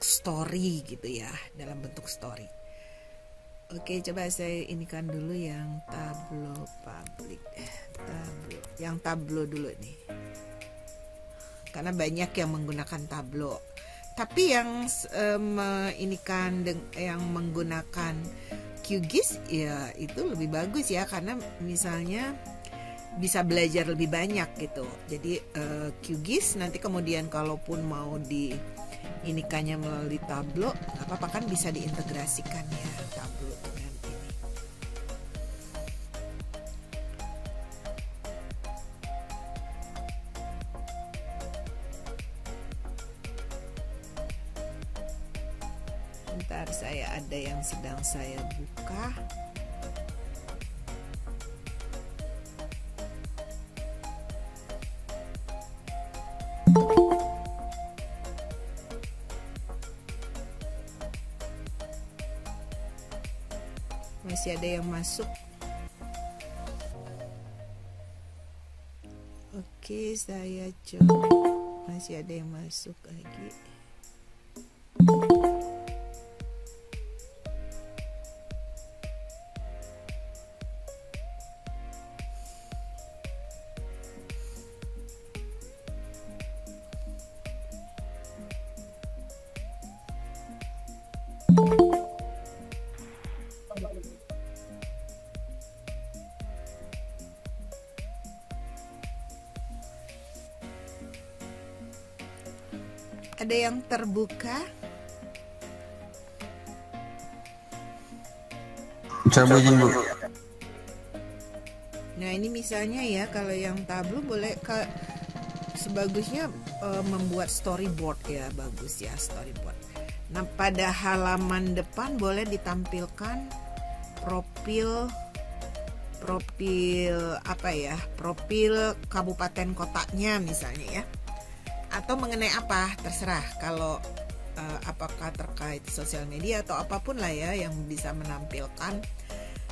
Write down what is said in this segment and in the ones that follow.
story gitu ya, dalam bentuk story. Oke, coba saya inikan dulu yang Tableau public, yang Tableau dulu nih, karena banyak yang menggunakan Tableau. Tapi yang yang menggunakan QGIS ya itu lebih bagus ya, karena misalnya bisa belajar lebih banyak gitu. Jadi QGIS nanti kemudian kalaupun mau inikannya melalui Tableau, nggak apa-apa kan, bisa diintegrasikan ya Tableau dengan ini. Bentar, saya ada yang sedang saya buka. Masih ada yang masuk. Oke, saya coba. Masih ada yang masuk lagi. Ada yang terbuka? Coba izin Bu. Nah ini misalnya ya, kalau yang Tableau boleh sebagusnya membuat storyboard ya, bagus ya storyboard. Nah pada halaman depan boleh ditampilkan profil apa ya, profil kabupaten kotanya misalnya ya, atau mengenai apa terserah, kalau apakah terkait sosial media atau apapun lah ya yang bisa menampilkan.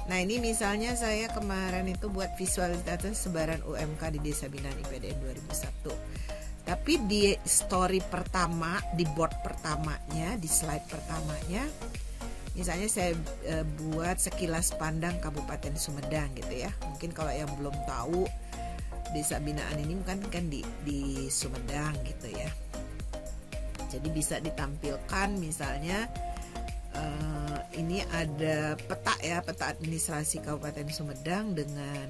Nah ini misalnya saya kemarin itu buat visualisasi sebaran UMK di Desa Binaan IPDN 2001. Tapi di story pertama, di board pertamanya, di slide pertamanya, misalnya saya buat sekilas pandang Kabupaten Sumedang gitu ya. Mungkin kalau yang belum tahu, Desa Binaan ini kan di Sumedang gitu ya. Jadi bisa ditampilkan misalnya ini ada peta ya, peta administrasi Kabupaten Sumedang dengan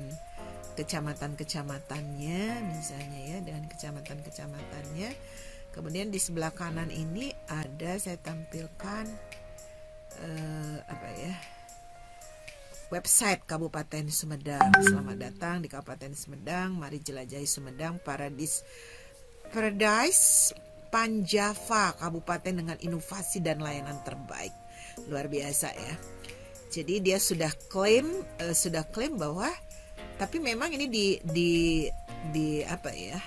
kecamatan-kecamatannya misalnya ya, dengan kecamatan-kecamatannya. Kemudian di sebelah kanan ini ada saya tampilkan apa ya, website Kabupaten Sumedang. Selamat datang di Kabupaten Sumedang, mari jelajahi Sumedang, Paradise Panjava, kabupaten dengan inovasi dan layanan terbaik. Luar biasa ya. Jadi dia sudah klaim bahwa, tapi memang ini di apa ya,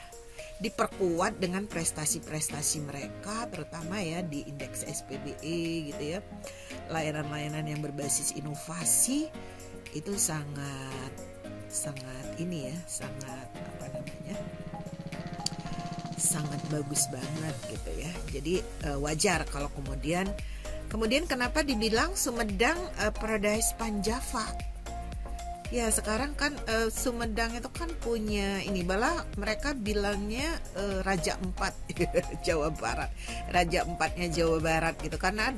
diperkuat dengan prestasi-prestasi mereka, terutama ya di indeks SPBE gitu ya. Layanan-layanan yang berbasis inovasi itu sangat ini ya, sangat apa namanya, sangat bagus banget gitu ya. Jadi wajar kalau kemudian kenapa dibilang Sumedang Paradise Panjava. Ya sekarang kan Sumedang itu kan punya ini, malah mereka bilangnya Raja Empat Jawa Barat, Raja Empatnya Jawa Barat gitu, karena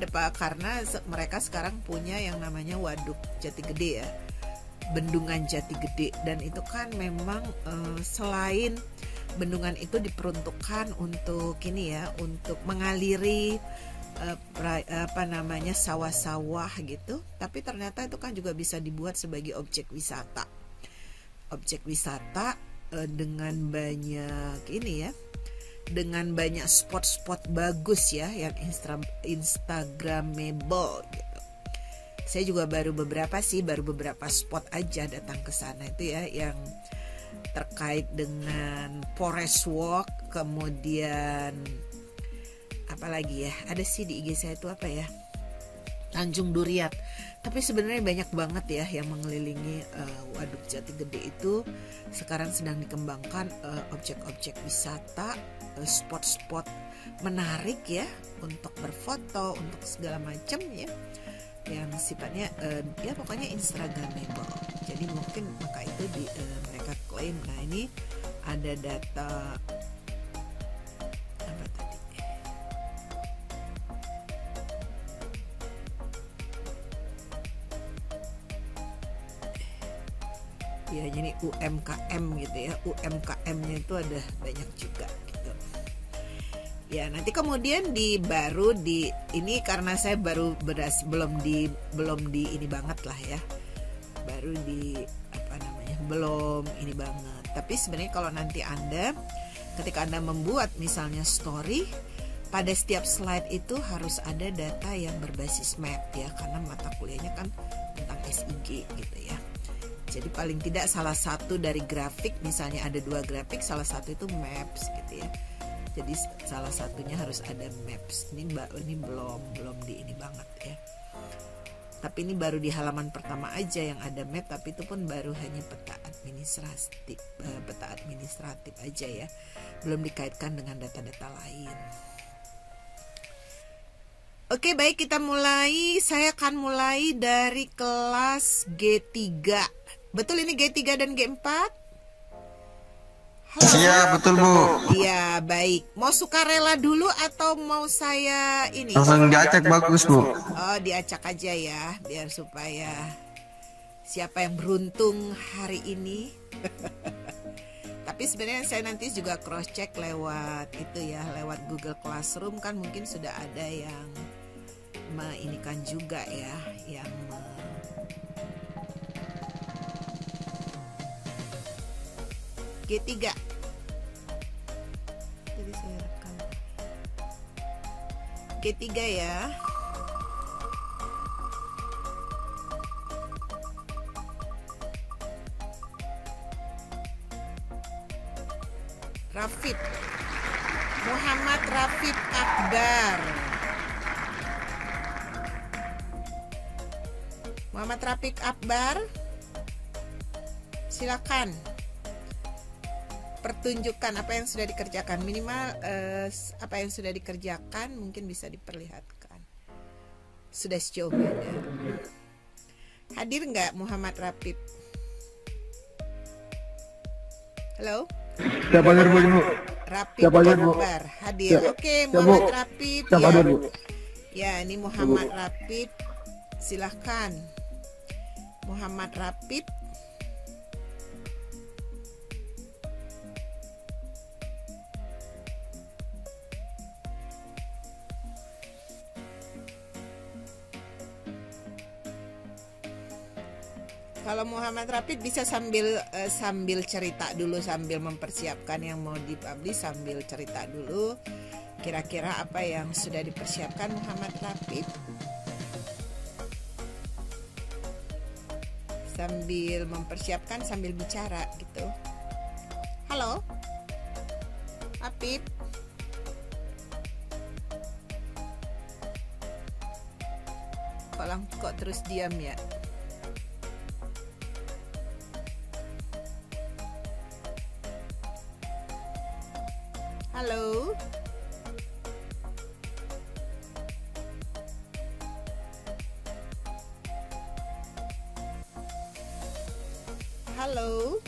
mereka sekarang punya yang namanya Waduk Jati Gede ya, Bendungan Jati Gede, dan itu kan memang selain bendungan itu diperuntukkan untuk ini ya, untuk mengaliri apa namanya, sawah-sawah gitu, tapi ternyata itu kan juga bisa dibuat sebagai objek wisata dengan banyak ini ya, dengan banyak spot-spot bagus ya yang instagramable gitu. Saya juga baru beberapa spot aja datang ke sana itu ya, yang terkait dengan forest walk, kemudian apalagi ya, ada sih di IG saya itu apa ya, Tanjung Durian. Tapi sebenarnya banyak banget ya yang mengelilingi Waduk Jati Gede itu. Sekarang sedang dikembangkan objek-objek wisata, spot-spot menarik ya untuk berfoto, untuk segala macam ya, yang sifatnya ya pokoknya instagramable. Jadi mungkin maka itu mereka klaim. Nah ini ada data apa tadi? Ya jadi UMKM gitu ya, UMKM-nya itu ada banyak juga gitu. Ya nanti kemudian baru di ini karena saya baru belum di ini banget lah ya, baru di apa namanya belum ini banget. Tapi sebenarnya kalau nanti ketika Anda membuat misalnya story, pada setiap slide itu harus ada data yang berbasis map ya, karena mata kuliahnya kan tentang SIG gitu ya. Jadi paling tidak salah satu dari grafik, misalnya ada 2 grafik, salah satu itu maps gitu ya. Jadi salah satunya harus ada maps. Ini belum di ini banget ya. Tapi ini baru di halaman pertama aja yang ada map, tapi itu pun baru hanya peta administratif aja ya. Belum dikaitkan dengan data-data lain. Oke, baik, kita mulai. Saya akan mulai dari kelas G3. Betul ini G3 dan G4? Halo. Iya, betul Bu. Iya, baik. Mau sukarela dulu atau mau saya ini? Langsung diacak bagus Bu. Oh, diacak aja ya, biar supaya siapa yang beruntung hari ini. Tapi sebenarnya saya nanti juga cross check lewat itu ya, lewat Google Classroom kan mungkin sudah ada yang inikan juga ya, yang G3. Jadi saya rekam G3 ya. Rafid Muhammad Rafid Akbar. Muhammad Rafid Akbar, silakan pertunjukkan apa yang sudah dikerjakan, minimal apa yang sudah dikerjakan mungkin bisa diperlihatkan sudah sejauh mana. Hadir nggak Muhammad Rafid? Halo? Siap hadir Bu. Rafid Akbar hadir. Oke, Muhammad Rafid ya. Ya, ini Muhammad Rafid, silahkan Muhammad Rafid. Kalau Muhammad Rafid bisa sambil cerita dulu, sambil mempersiapkan yang mau dipublish, sambil cerita dulu kira-kira apa yang sudah dipersiapkan Muhammad Rafid. Sambil mempersiapkan, sambil bicara gitu. Halo Rafid. Kok terus diam ya? Halo. Halo.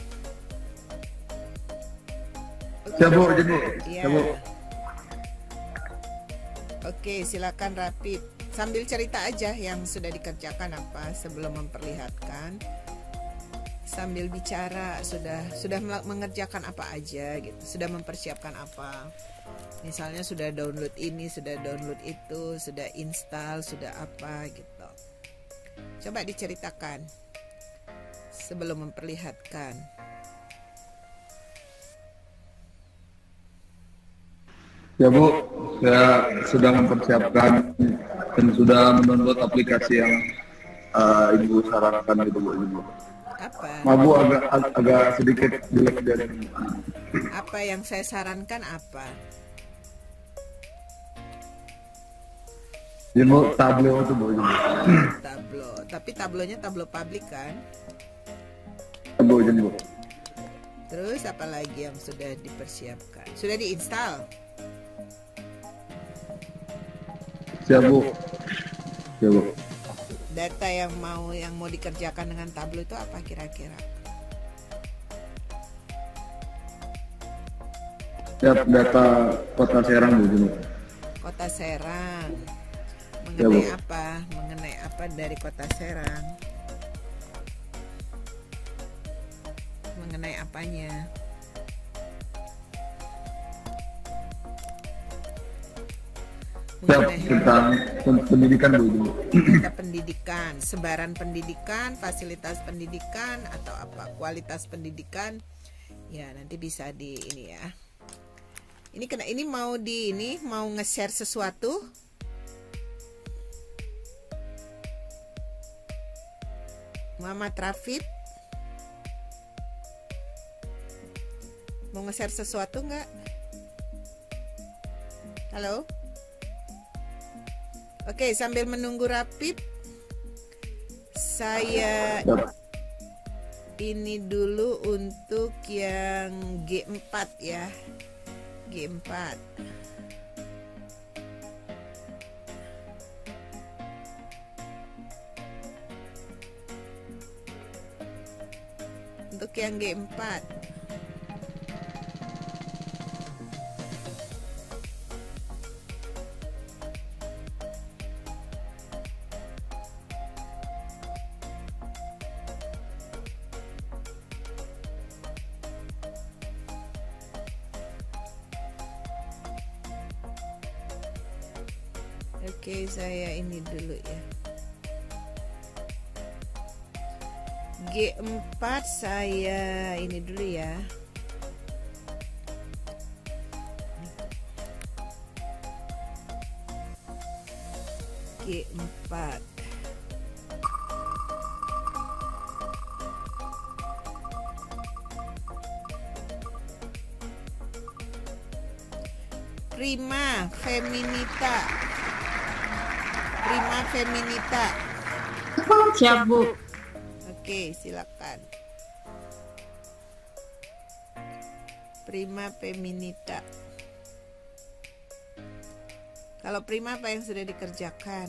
Ya Bu, ya. Oke, silakan Rafid. Sambil cerita aja yang sudah dikerjakan apa sebelum memperlihatkan. Sambil bicara sudah mengerjakan apa aja gitu, sudah mempersiapkan apa, misalnya sudah download ini, sudah download itu, sudah install, sudah apa gitu. Coba diceritakan sebelum memperlihatkan. Ya Bu, saya sudah mempersiapkan dan sudah mendownload aplikasi yang Ibu sarankan gitu Bu. Apa? Mabu agak sedikit jelek dari Apa yang saya sarankan apa? Jadi Bu, tableau itu Bu. Tableau. Tapi tablonya tableau publik kan? Bu, jadi Bu. Terus apa lagi yang sudah dipersiapkan? Sudah diinstal? Siap Bu. Siap Bu. Data yang mau dikerjakan dengan Tableau itu apa kira-kira? Siap data Kota Serang Bu. Jadi. Kota Serang. Ya, Mengenai Bu. apa? Mengenai apa dari Kota Serang? Mengenai apanya? Siap tentang pendidikan Bu. Jadi. Data pendidikan, sebaran pendidikan, fasilitas pendidikan atau apa? Kualitas pendidikan. Ya, nanti bisa di ini ya. Ini mau nge-share sesuatu. Muhammad Rafid mau nge-share sesuatu nggak? Halo? Oke, sambil menunggu Rafid, saya Siap. ini dulu untuk yang G4 ya. G4. Untuk yang G4. Oke, saya ini dulu ya. G4 saya ini dulu ya. G4. Prima Feminita. Prima Feminita. Siap Bu. Oke, silakan. Prima Feminita. Kalau Prima apa yang sudah dikerjakan?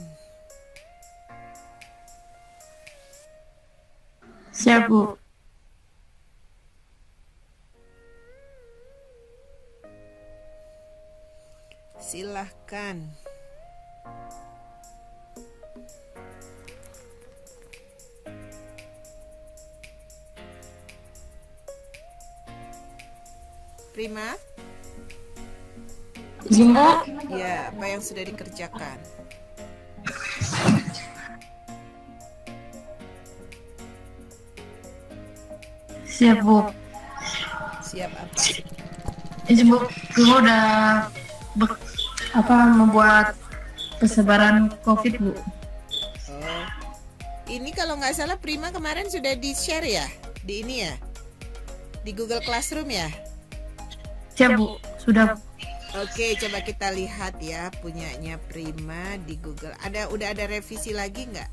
Siap Bu. Silahkan. Prima? Izin Kak. Ya, apa yang sudah dikerjakan? Siap Bu. Siap apa? Izin Bu, Prima udah membuat persebaran COVID Bu. Oh, ini kalau nggak salah Prima kemarin sudah di-share ya? Di ini ya? Di Google Classroom ya? Siap Bu, sudah. Oke, coba kita lihat ya punyanya Prima di Google. Udah ada revisi lagi nggak?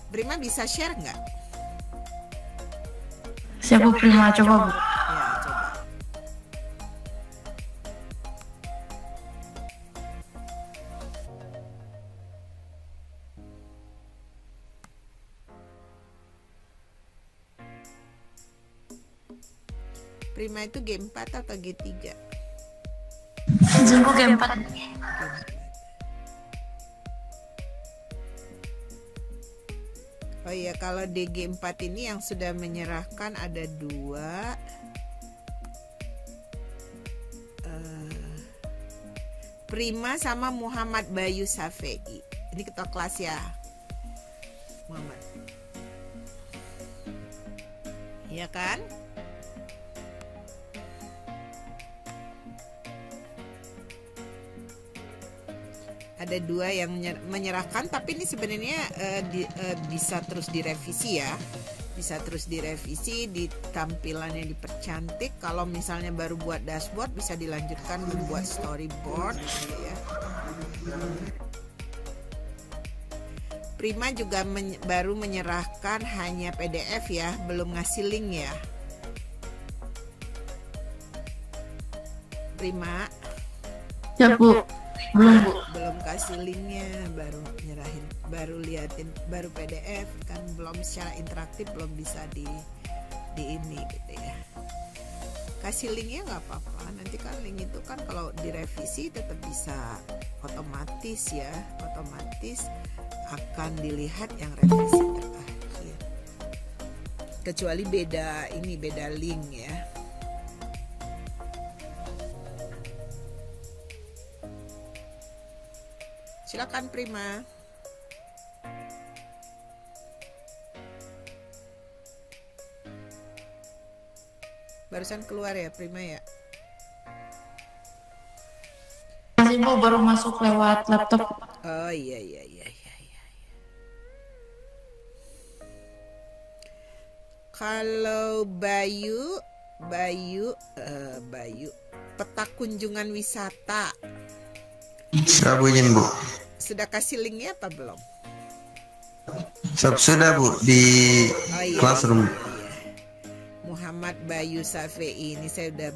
Prima bisa share nggak? Siap Bu, Prima coba Bu. Ya, coba. Prima itu G4 atau G3? Izin Bu G4. Oh iya, kalau di G4 ini yang sudah menyerahkan ada 2. Prima sama Muhammad Bayu Safei. Ini ketua kelas ya, Muhammad. Iya kan? Ada 2 yang menyerahkan, tapi ini sebenarnya bisa terus direvisi ya, bisa terus direvisi, di tampilannya dipercantik. Kalau misalnya baru buat dashboard bisa dilanjutkan membuat storyboard gitu ya. Prima juga baru menyerahkan hanya PDF ya, belum ngasih link ya. Prima. Ya Bu, belum Bu. Belum kasih linknya, baru nyerahin, baru liatin, baru PDF kan, belum secara interaktif, belum bisa di ini gitu ya. Kasih linknya nggak apa-apa, nanti kan link itu kan kalau direvisi tetap bisa otomatis ya, otomatis akan dilihat yang revisi terakhir, kecuali beda link ya. Silakan Prima. Barusan keluar ya Prima ya? Masih Bu, baru masuk lewat laptop. Oh iya. Kalau Bayu, peta kunjungan wisata. Sudah Bu izin Bu. Sudah kasih linknya apa belum? Sudah Bu di classroom. Iya. Muhammad Bayu Safei ini saya udah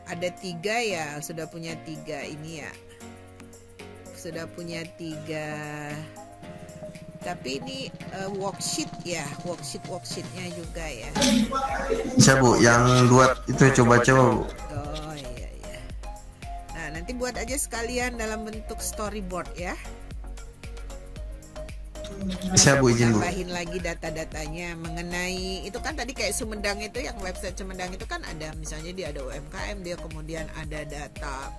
ada 3 ya, sudah punya 3 ini ya. Sudah punya 3. Tapi ini worksheet ya, worksheetnya juga ya. Bisa Bu, yang buat itu coba-coba Bu. Oh iya. Nah nanti buat aja sekalian dalam bentuk storyboard ya. Bisa Bu izin Bu. Tambahin lagi data-datanya mengenai itu kan tadi kayak Sumedang itu, yang website Sumedang itu kan ada misalnya dia ada UMKM, dia kemudian ada data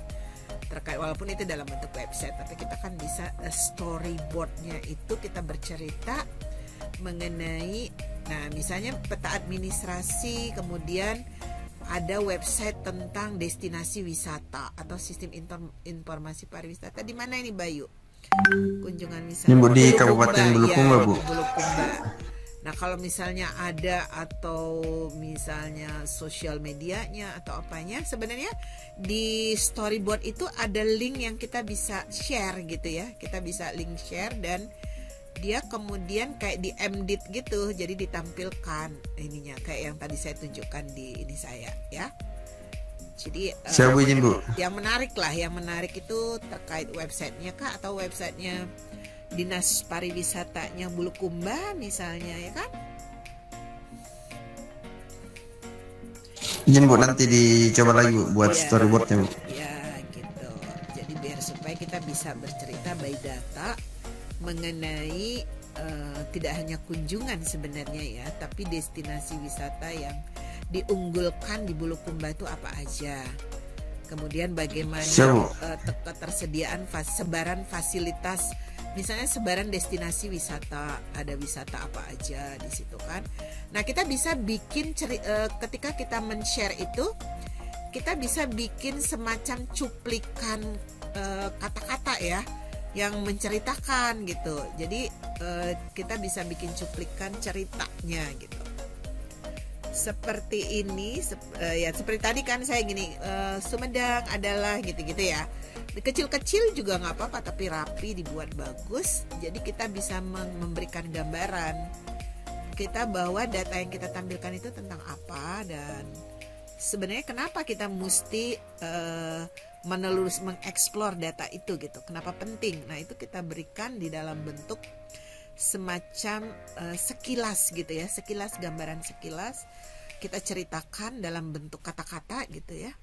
terkait, walaupun itu dalam bentuk website, tapi kita kan bisa storyboardnya itu kita bercerita mengenai, nah misalnya peta administrasi, kemudian ada website tentang destinasi wisata atau sistem informasi pariwisata. Di mana ini Bayu? Kunjungan wisata. Ini Bu di Kabupaten Bulukumba Bu. Bulukumba. Nah kalau misalnya ada atau misalnya sosial medianya atau apanya, sebenarnya di storyboard itu ada link yang kita bisa share gitu ya. Kita bisa link share dan dia kemudian kayak di edit gitu, jadi ditampilkan ininya kayak yang tadi saya tunjukkan di ini saya ya. Jadi Saya Bu izin Bu. yang menarik itu terkait websitenya kah, atau websitenya Dinas Pariwisatanya Bulukumba misalnya ya kan? Izin Bu, nanti dicoba lagi Bu buat storyboardnya Bu. Ya gitu. Jadi biar supaya kita bisa bercerita by data mengenai tidak hanya kunjungan sebenarnya ya, tapi destinasi wisata yang diunggulkan di Bulukumba itu apa aja. Kemudian bagaimana ketersediaan sebaran fasilitas, misalnya sebaran destinasi wisata, ada wisata apa aja di situ kan. Nah kita bisa bikin ketika kita men-share itu, kita bisa bikin semacam cuplikan kata-kata ya, yang menceritakan gitu. Jadi kita bisa bikin cuplikan ceritanya gitu. Seperti ini ya, seperti tadi kan saya gini, Sumedang adalah gitu-gitu ya. Kecil-kecil juga nggak apa-apa, tapi rapi, dibuat bagus. Jadi kita bisa memberikan gambaran kita bahwa data yang kita tampilkan itu tentang apa, dan sebenarnya kenapa kita mesti mengeksplor data itu gitu. Kenapa penting? Nah itu kita berikan di dalam bentuk semacam sekilas gitu ya, sekilas, gambaran sekilas kita ceritakan dalam bentuk kata-kata gitu ya.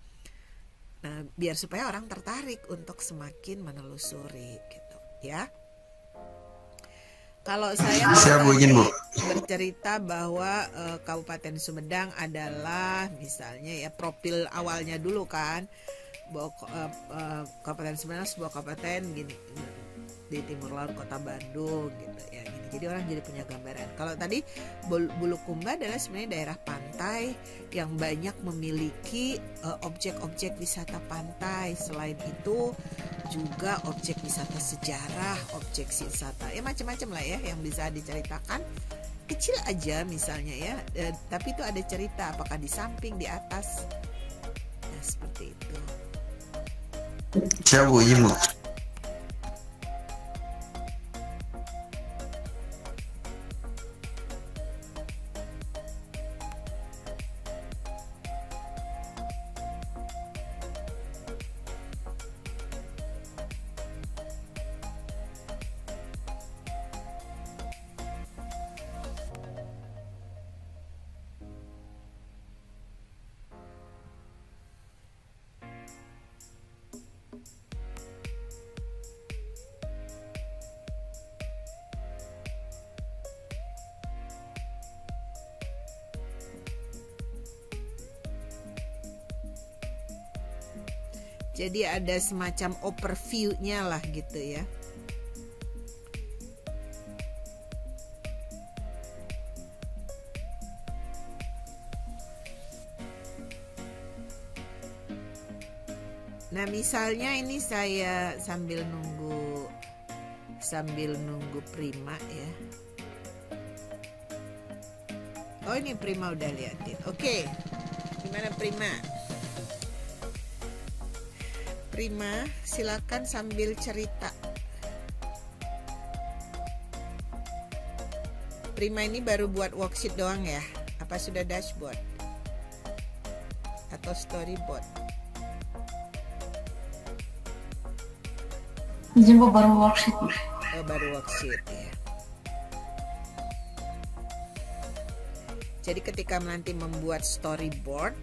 Nah, biar supaya orang tertarik untuk semakin menelusuri gitu ya. Kalau saya bercerita bahwa Kabupaten Sumedang adalah misalnya ya, profil awalnya dulu kan, bahwa Kabupaten Sumedang sebuah kabupaten gini di timur laut Kota Bandung gitu ya, gini. Jadi orang jadi punya gambaran. Kalau tadi Bulukumba adalah sebenarnya daerah pantai yang banyak memiliki objek-objek wisata pantai. Selain itu juga objek wisata sejarah, objek wisata ya macam-macam lah ya yang bisa diceritakan. Kecil aja misalnya ya, tapi itu ada cerita, apakah di samping, di atas. Nah seperti itu. Siap Bu, izin Bu. Jadi ada semacam overview-nya lah gitu ya. Nah, misalnya ini saya sambil nunggu Prima ya. Oh, ini Prima udah liatin. Oke. Gimana Prima? Prima, silakan sambil cerita. Prima ini baru buat worksheet doang ya? Apa sudah dashboard? Atau storyboard? Jumbo baru worksheet. Oh, baru worksheet ya. Jadi ketika nanti membuat storyboard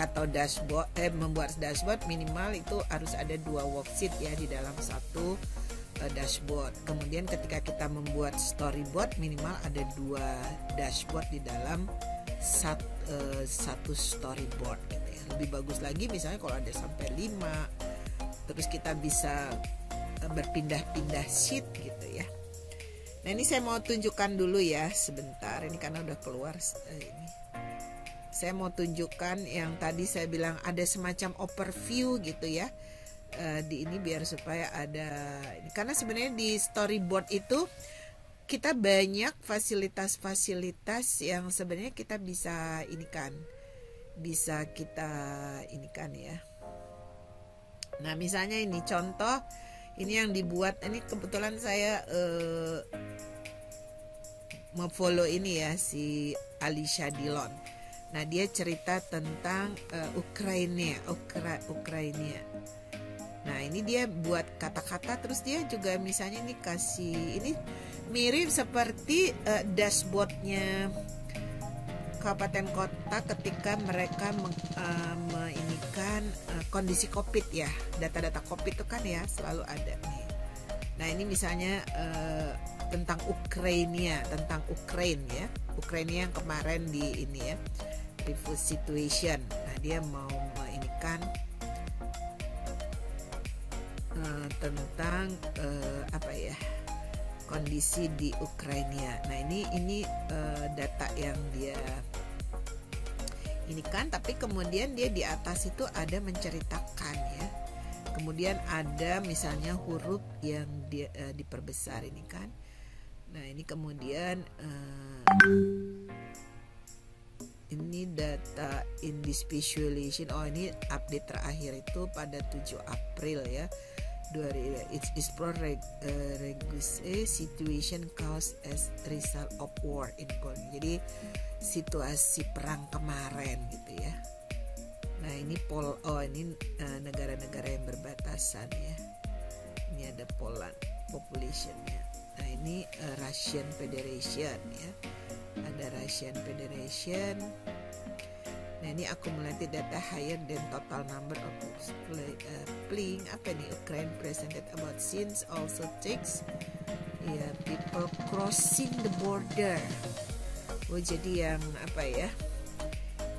atau dashboard, membuat dashboard minimal itu harus ada 2 worksheet ya di dalam satu dashboard. Kemudian ketika kita membuat storyboard minimal ada 2 dashboard di dalam satu storyboard gitu ya. Lebih bagus lagi misalnya kalau ada sampai 5, terus kita bisa berpindah-pindah sheet gitu ya. Nah, ini saya mau tunjukkan dulu ya sebentar, ini karena udah keluar ini. Saya mau tunjukkan yang tadi saya bilang ada semacam overview gitu ya. Di ini biar supaya ada ini, karena sebenarnya di storyboard itu kita banyak fasilitas-fasilitas yang sebenarnya kita bisa inikan ya. Nah, misalnya ini contoh, ini yang dibuat, ini kebetulan saya memfollow ini ya, si Alicia Dillon. Nah, dia cerita tentang Ukraina. Nah, ini dia buat kata-kata, terus dia juga misalnya ini kasih, ini mirip seperti dashboardnya kabupaten kota ketika mereka menginikan kondisi COVID ya, data-data COVID itu kan ya selalu ada nih. Nah, ini misalnya tentang Ukraina ya, Ukraina yang kemarin di ini ya, review situation. Nah, dia mau menginikan tentang apa ya, kondisi di Ukraina. Nah, ini data yang dia ini kan, tapi kemudian dia di atas itu ada menceritakan ya. Kemudian ada misalnya huruf yang dia diperbesar ini kan. Nah, ini kemudian ini data in this visualization. Oh, ini update terakhir itu pada 7 April ya. It is situation caused as result of war in Ukraine. Jadi situasi perang kemarin gitu ya. Nah, ini ini negara-negara yang berbatasan ya. Ini ada Poland populationnya. Nah, ini Russian Federation ya. Ada Russian Federation. Nah, ini accumulated data higher than total number of fleeing apa nih, Ukraine presented about since also takes ya people crossing the border. Oh, jadi yang apa ya?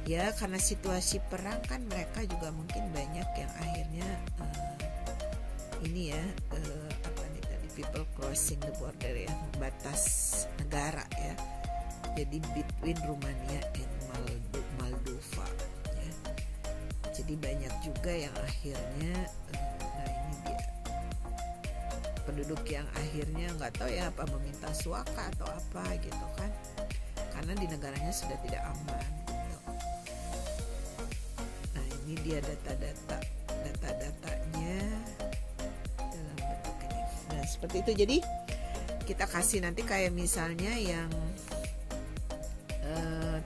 Ya, karena situasi perang kan mereka juga mungkin banyak yang akhirnya ini ya apa nih tadi, people crossing the border ya, batas negara ya. Jadi between Rumania and Moldova ya. Jadi banyak juga yang akhirnya nah, ini dia penduduk yang akhirnya nggak tahu ya apa meminta suaka atau apa gitu kan, karena di negaranya sudah tidak aman gitu. Nah, ini dia data-datanya dalam bentuk ini. Nah, seperti itu. Jadi kita kasih nanti kayak misalnya yang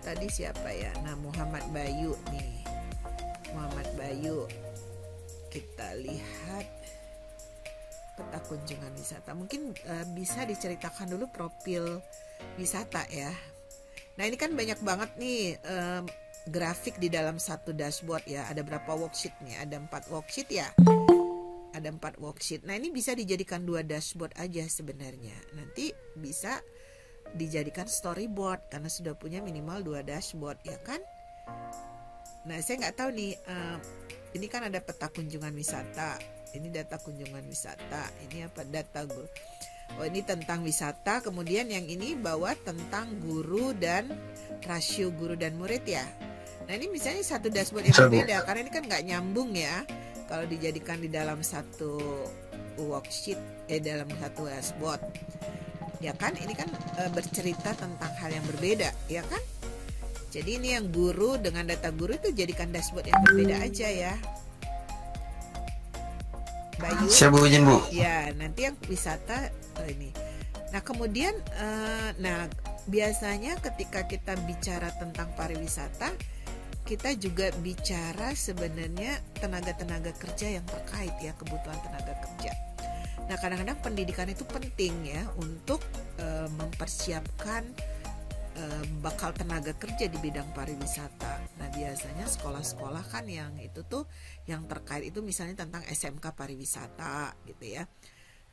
tadi siapa ya? Nah, Muhammad Bayu nih. Muhammad Bayu. Kita lihat peta kunjungan wisata. Mungkin bisa diceritakan dulu profil wisata ya. Nah, ini kan banyak banget nih grafik di dalam satu dashboard ya. Ada berapa worksheet nih? Ada 4 worksheet ya. Ada 4 worksheet. Nah, ini bisa dijadikan 2 dashboard aja sebenarnya. Nanti bisa dijadikan storyboard karena sudah punya minimal 2 dashboard ya kan. Nah, saya nggak tahu nih ini kan ada peta kunjungan wisata, ini data kunjungan wisata, ini apa, data guru. Oh, ini tentang wisata, kemudian yang ini bawa tentang guru dan rasio guru dan murid ya. Nah ini misalnya satu dashboard yang berbeda karena ini kan nggak nyambung ya kalau dijadikan di dalam satu worksheet, dalam satu dashboard. Ya kan, ini kan bercerita tentang hal yang berbeda, ya kan? Jadi ini yang guru dengan data guru itu jadikan dashboard yang berbeda aja ya. Bayu. Siap Bu, izin Bu. Ya, nanti yang wisata ini. Nah, kemudian biasanya ketika kita bicara tentang pariwisata, kita juga bicara sebenarnya tenaga-tenaga kerja yang terkait ya, kebutuhan tenaga kerja. Nah, kadang-kadang pendidikan itu penting ya untuk mempersiapkan bakal tenaga kerja di bidang pariwisata. Nah, biasanya sekolah-sekolah kan yang itu tuh yang terkait itu misalnya tentang SMK pariwisata gitu ya.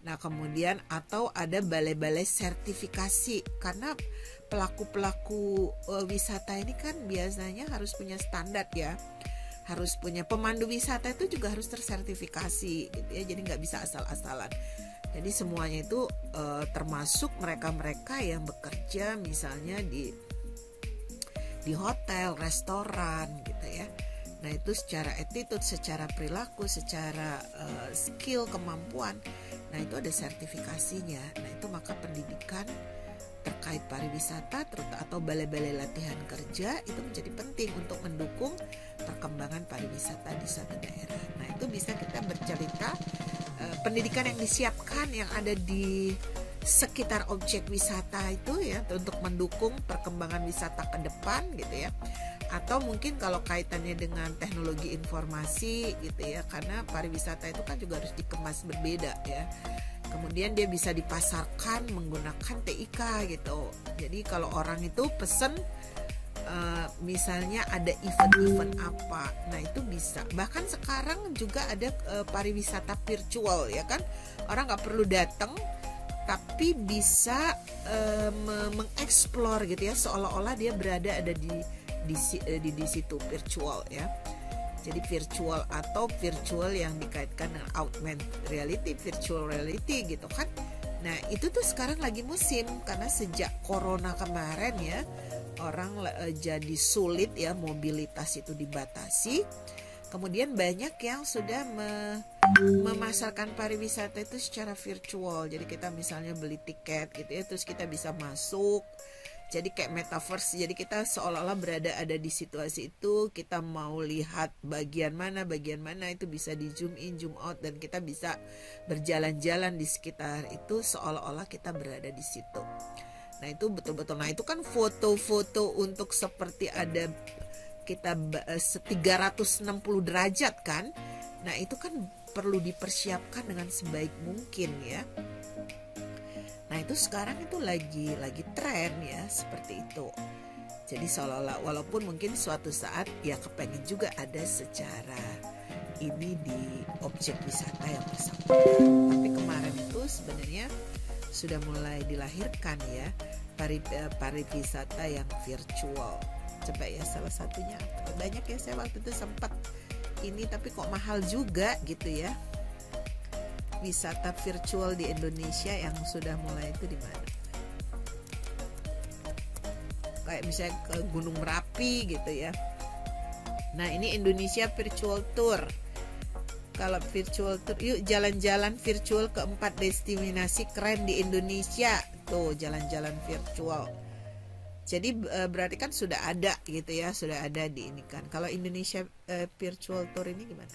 Nah, kemudian atau ada balai-balai sertifikasi karena pelaku-pelaku wisata ini kan biasanya harus punya standar ya. Harus punya pemandu wisata itu juga harus tersertifikasi gitu ya. Jadi nggak bisa asal-asalan. Jadi semuanya itu termasuk mereka-mereka yang bekerja misalnya di hotel, restoran gitu ya. Nah itu secara attitude, secara perilaku, secara skill, kemampuan. Nah itu ada sertifikasinya. Nah itu maka pendidikan terkait pariwisata atau balai-balai latihan kerja itu menjadi penting untuk mendukung perkembangan pariwisata di suatu daerah. Nah itu bisa kita bercerita pendidikan yang disiapkan yang ada di sekitar objek wisata itu ya untuk mendukung perkembangan wisata ke depan gitu ya. Atau mungkin kalau kaitannya dengan teknologi informasi gitu ya, karena pariwisata itu kan juga harus dikemas berbeda ya. Kemudian dia bisa dipasarkan menggunakan TIK gitu. Jadi kalau orang itu pesen misalnya ada event-event apa, nah itu bisa. Bahkan sekarang juga ada pariwisata virtual ya kan. Orang nggak perlu datang, tapi bisa mengeksplor gitu ya, seolah-olah dia berada ada di situ virtual ya. Jadi virtual atau virtual yang dikaitkan dengan augmented reality, virtual reality gitu kan. Nah itu tuh sekarang lagi musim karena sejak corona kemarin ya orang jadi sulit ya, mobilitas itu dibatasi. Kemudian banyak yang sudah memasarkan pariwisata itu secara virtual. Jadi kita misalnya beli tiket gitu ya, terus kita bisa masuk. Jadi kayak metaverse, jadi kita seolah-olah ada di situasi itu, kita mau lihat bagian mana itu bisa di zoom in, zoom out, dan kita bisa berjalan-jalan di sekitar itu seolah-olah kita berada di situ. Nah itu betul-betul, nah itu kan foto-foto untuk seperti ada kita 360 derajat kan. Nah itu kan perlu dipersiapkan dengan sebaik mungkin ya. Nah itu sekarang itu lagi tren ya seperti itu. Jadi seolah-olah walaupun mungkin suatu saat ya kepengen juga ada secara ini di objek wisata yang bersangkutan. Tapi kemarin itu sebenarnya sudah mulai dilahirkan ya pariwisata yang virtual. Coba ya salah satunya banyak ya, saya waktu itu sempat ini tapi kok mahal juga gitu ya. Wisata virtual di Indonesia yang sudah mulai itu di mana? Kayak misalnya ke Gunung Merapi gitu ya. Nah ini Indonesia Virtual Tour. Kalau virtual tour, yuk jalan-jalan virtual ke 4 destinasi keren di Indonesia. Tuh jalan-jalan virtual. Jadi berarti kan sudah ada gitu ya, sudah ada di ini kan. Kalau Indonesia Virtual Tour ini gimana?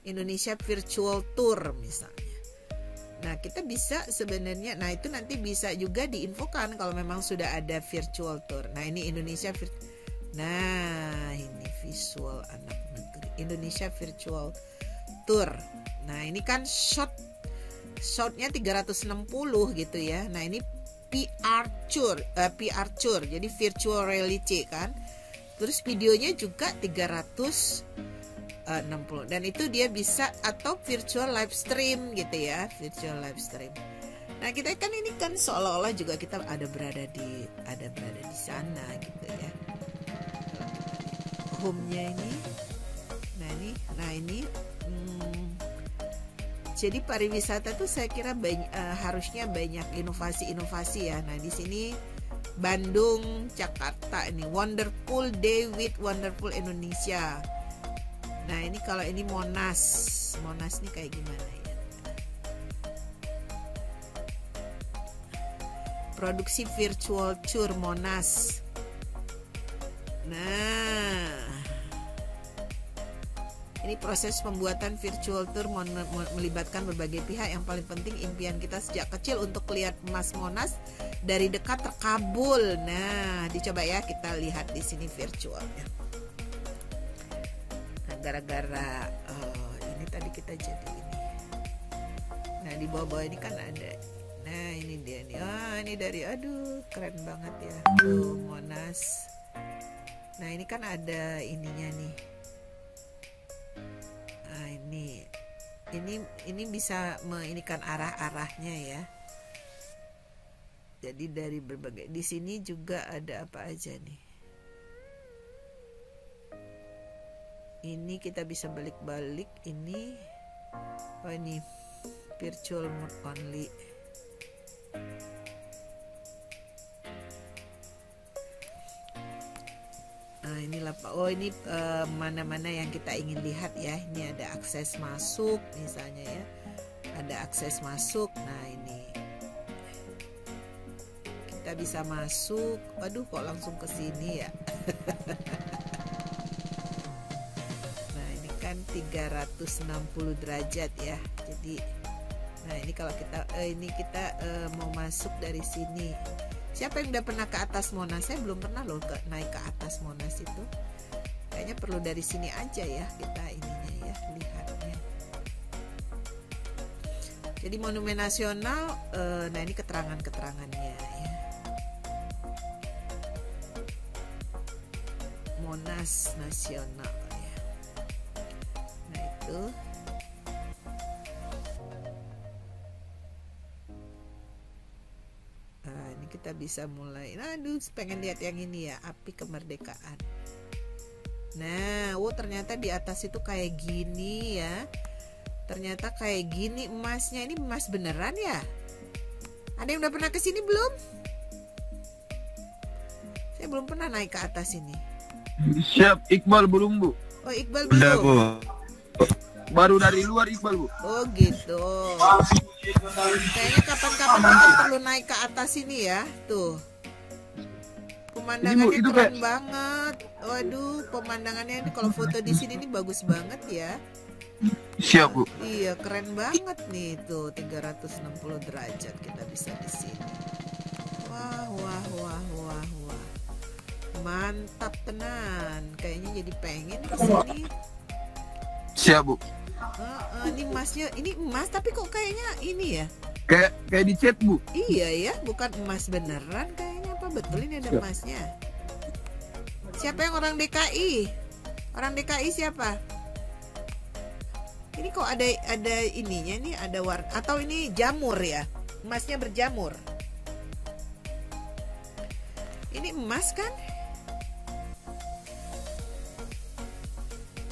Indonesia Virtual Tour misalnya. Nah kita bisa sebenarnya, nah itu nanti bisa juga diinfokan kalau memang sudah ada virtual tour. Nah ini Indonesia nah ini visual anak negeri Indonesia Virtual Tour. Nah ini kan shotnya 360 gitu ya. Nah ini PR tour jadi virtual reality kan. Terus videonya juga 360 dan itu dia bisa atau virtual live stream gitu ya, virtual live stream. Nah kita kan ini kan seolah-olah juga kita berada di sana gitu ya. Home-nya ini, nah ini Nah ini jadi pariwisata tuh saya kira harusnya banyak inovasi-inovasi ya. Nah di sini Bandung, Jakarta ini Wonderful Day with Wonderful Indonesia. Nah ini kalau ini Monas nih kayak gimana ya? Produksi virtual tour Monas. Nah, ini proses pembuatan virtual tour melibatkan berbagai pihak. Yang paling penting impian kita sejak kecil untuk lihat emas Monas dari dekat terkabul. Nah, dicoba ya kita lihat di sini virtualnya. Nah, gara-gara ini tadi kita jadi ini. Nah, di bawah-bawah ini kan ada. Nah, ini dia nih. Ini dari keren banget ya. Tuh, Monas. Nah, ini kan ada ininya nih. Nah, ini bisa menginikan arah-arahnya ya. Jadi dari berbagai di sini juga ada apa aja nih. Ini kita bisa balik-balik ini. Oh, ini virtual mode only. Nah, inilah Pak. Oh, ini mana-mana yang kita ingin lihat ya. Ini ada akses masuk misalnya ya. Ada akses masuk. Nah, ini kita bisa masuk. Waduh, kok langsung ke sini ya. Nah, ini kan 360 derajat ya. Jadi nah, ini kalau kita mau masuk dari sini. Siapa yang udah pernah ke atas Monas? Saya belum pernah loh naik ke atas Monas itu. Kayaknya perlu dari sini aja ya kita ininya ya lihatnya. Jadi Monumen Nasional, nah ini keterangannya ya. Monas Nasional ya. Nah itu. Kita bisa mulai. Aduh, pengen lihat yang ini ya, api kemerdekaan. Nah, ternyata di atas itu kayak gini ya. Ternyata kayak gini emasnya. Ini emas beneran ya? Ada yang udah pernah ke sini belum? Saya belum pernah naik ke atas ini. Siap, Iqbal belum, Bu. Oh, Iqbal belum. Udah, Bu. Baru dari luar Iqbal, Bu. Oh, gitu. Kayaknya kapan-kapan kita perlu naik ke atas ini ya. Tuh. Pemandangannya itu keren banget. Waduh, pemandangannya ini kalau foto di sini ini bagus banget ya. Siap, Bu. Iya, keren banget nih tuh 360 derajat kita bisa di sini. Wah. Mantap tenan. Kayaknya jadi pengen ke sini. Siap, Bu. Ini emasnya, ini emas tapi kok kayaknya ini ya? Kayak di chat, Bu. Iya ya, bukan emas beneran kayaknya. Apa betul ini ada emasnya? Siapa yang orang DKI? Orang DKI siapa? Ini kok ada ininya nih, ada warna atau ini jamur ya? Emasnya berjamur. Ini emas kan?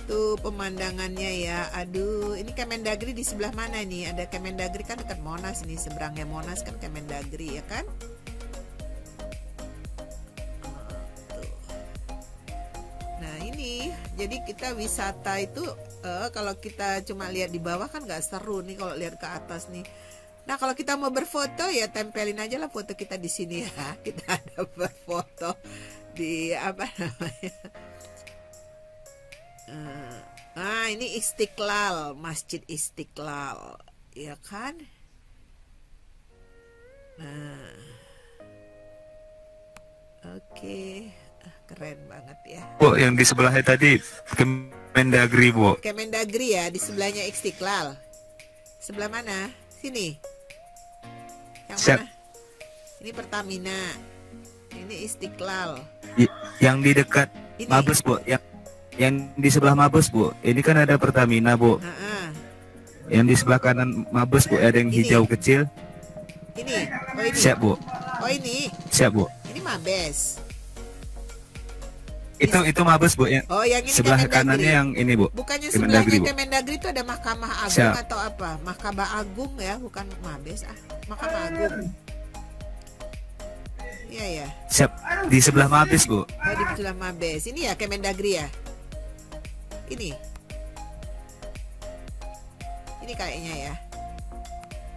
Tuh pemandangannya ya. Aduh, ini Kemendagri di sebelah mana nih? Ada Kemendagri kan dekat Monas nih, seberangnya Monas kan Kemendagri ya kan? Tuh. Nah ini, jadi kita wisata itu kalau kita cuma lihat di bawah kan nggak seru nih kalau lihat ke atas nih. Nah kalau kita mau berfoto ya tempelin aja lah foto kita di sini ya. Kita ada berfoto di apa namanya? Ini Istiqlal, Masjid Istiqlal, ya kan? Nah, oke, keren banget ya. Bu, yang di sebelahnya tadi Kemendagri, Bu. Kemendagri ya, di sebelahnya Istiqlal. Sebelah mana? Sini. Yang Siap. mana? Ini Pertamina. Ini Istiqlal. Yang di dekat Ini. Mabes, Bu. Yang di sebelah Mabes, Bu. Ini kan ada Pertamina, Bu. Yang di sebelah kanan Mabes, Bu, ada yang Ini. hijau kecil. Ini. Oh ini. Siap, Bu. Oh ini. Siap, Bu. Ini Mabes. Itu Mabes Bu ya. Oh, yang ini sebelah Kemendagri. kanannya yang ini Bu. Bukannya Kemendagri, sebelahnya Bu. Kemendagri itu ada Mahkamah Agung Siap. atau apa? Mahkamah Agung ya, bukan Mabes Mahkamah Agung. Iya ya. Siap, di sebelah Mabes Bu. Oh, di sebelah Mabes. Ini ya Kemendagri ya. Ini kayaknya ya.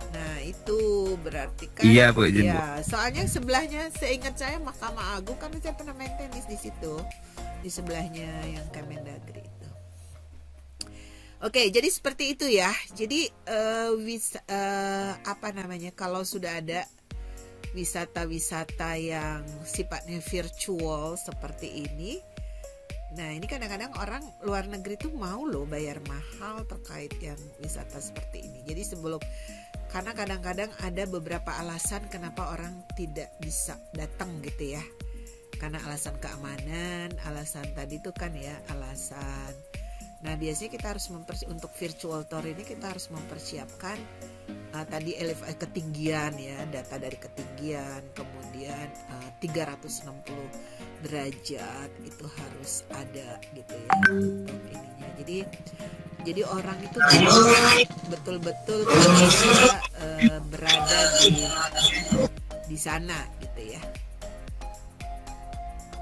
Nah, itu berarti kan. Iya Bu, izin, Bu. Ya, soalnya sebelahnya seingat saya Mahkamah Agung, karena saya pernah main tenis di situ. Di sebelahnya yang Kemendagri itu. Oke, jadi seperti itu ya. Jadi kalau sudah ada wisata-wisata yang sifatnya virtual seperti ini, nah ini kadang-kadang orang luar negeri tuh mau loh bayar mahal terkait yang wisata seperti ini. Jadi karena kadang-kadang ada beberapa alasan kenapa orang tidak bisa datang gitu ya. Karena alasan keamanan, alasan tadi tuh kan ya, alasan. Nah, biasanya kita harus untuk virtual tour ini kita harus mempersiapkan tadi ketinggian ya, data dari ketinggian, kemudian 360 derajat itu harus ada gitu ya untuk ininya. Jadi orang itu betul-betul bisa berada di sana gitu ya.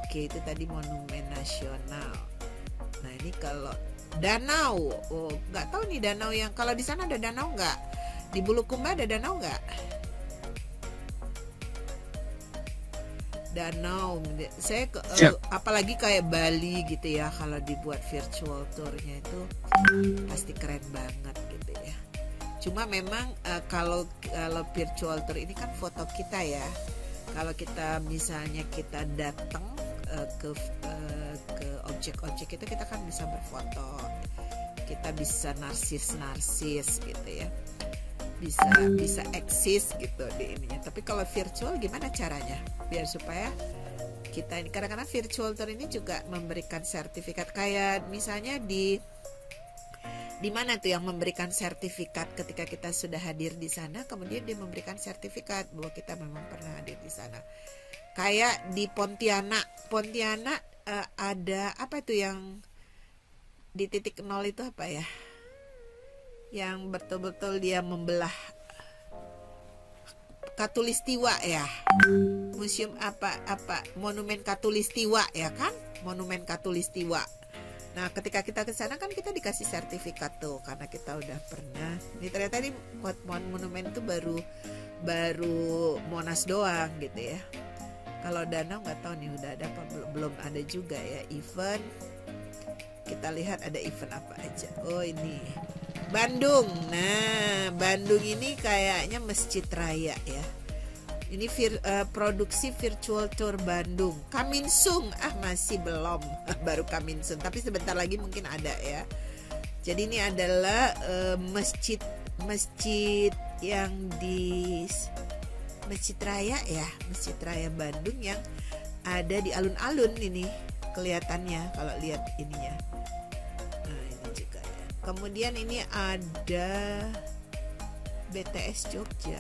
Oke, itu tadi monumen nasional. Nah, ini kalau danau, nggak tahu nih danau yang kalau di sana ada danau nggak? Di Bulukumba ada danau nggak? Danau, saya apalagi kayak Bali gitu ya, kalau dibuat virtual tournya itu pasti keren banget gitu ya. Cuma memang kalau virtual tour ini kan foto kita ya. Kalau kita misalnya kita datang ke objek-objek itu, kita kan bisa berfoto, kita bisa narsis gitu ya, bisa eksis gitu di ininya. Tapi kalau virtual gimana caranya biar supaya kita ini, kadang-kadang virtual tour ini juga memberikan sertifikat, kayak misalnya di mana tuh yang memberikan sertifikat ketika kita sudah hadir di sana, kemudian dia memberikan sertifikat bahwa kita memang pernah hadir di sana. Kayak di Pontianak ada apa itu yang di titik nol itu apa ya? Yang betul-betul dia membelah Katulistiwa ya. Museum apa Monumen Katulistiwa ya kan? Monumen Katulistiwa. Nah, ketika kita ke sana kan kita dikasih sertifikat tuh karena kita udah pernah. Ini ternyata ini monumen itu baru Monas doang gitu ya. Kalau danau nggak tahu nih udah ada apa belum ada juga ya event. Kita lihat ada event apa aja. Oh, ini Bandung. Nah, Bandung ini kayaknya Masjid Raya ya. Ini produksi virtual tour Bandung. Coming soon. Masih belum. Baru coming soon. Tapi sebentar lagi mungkin ada ya. Jadi ini adalah masjid yang di Masjid Raya ya. Masjid Raya Bandung yang ada di alun-alun ini kelihatannya kalau lihat ininya. Nah, ini juga ya. Kemudian ini ada BTS Jogja.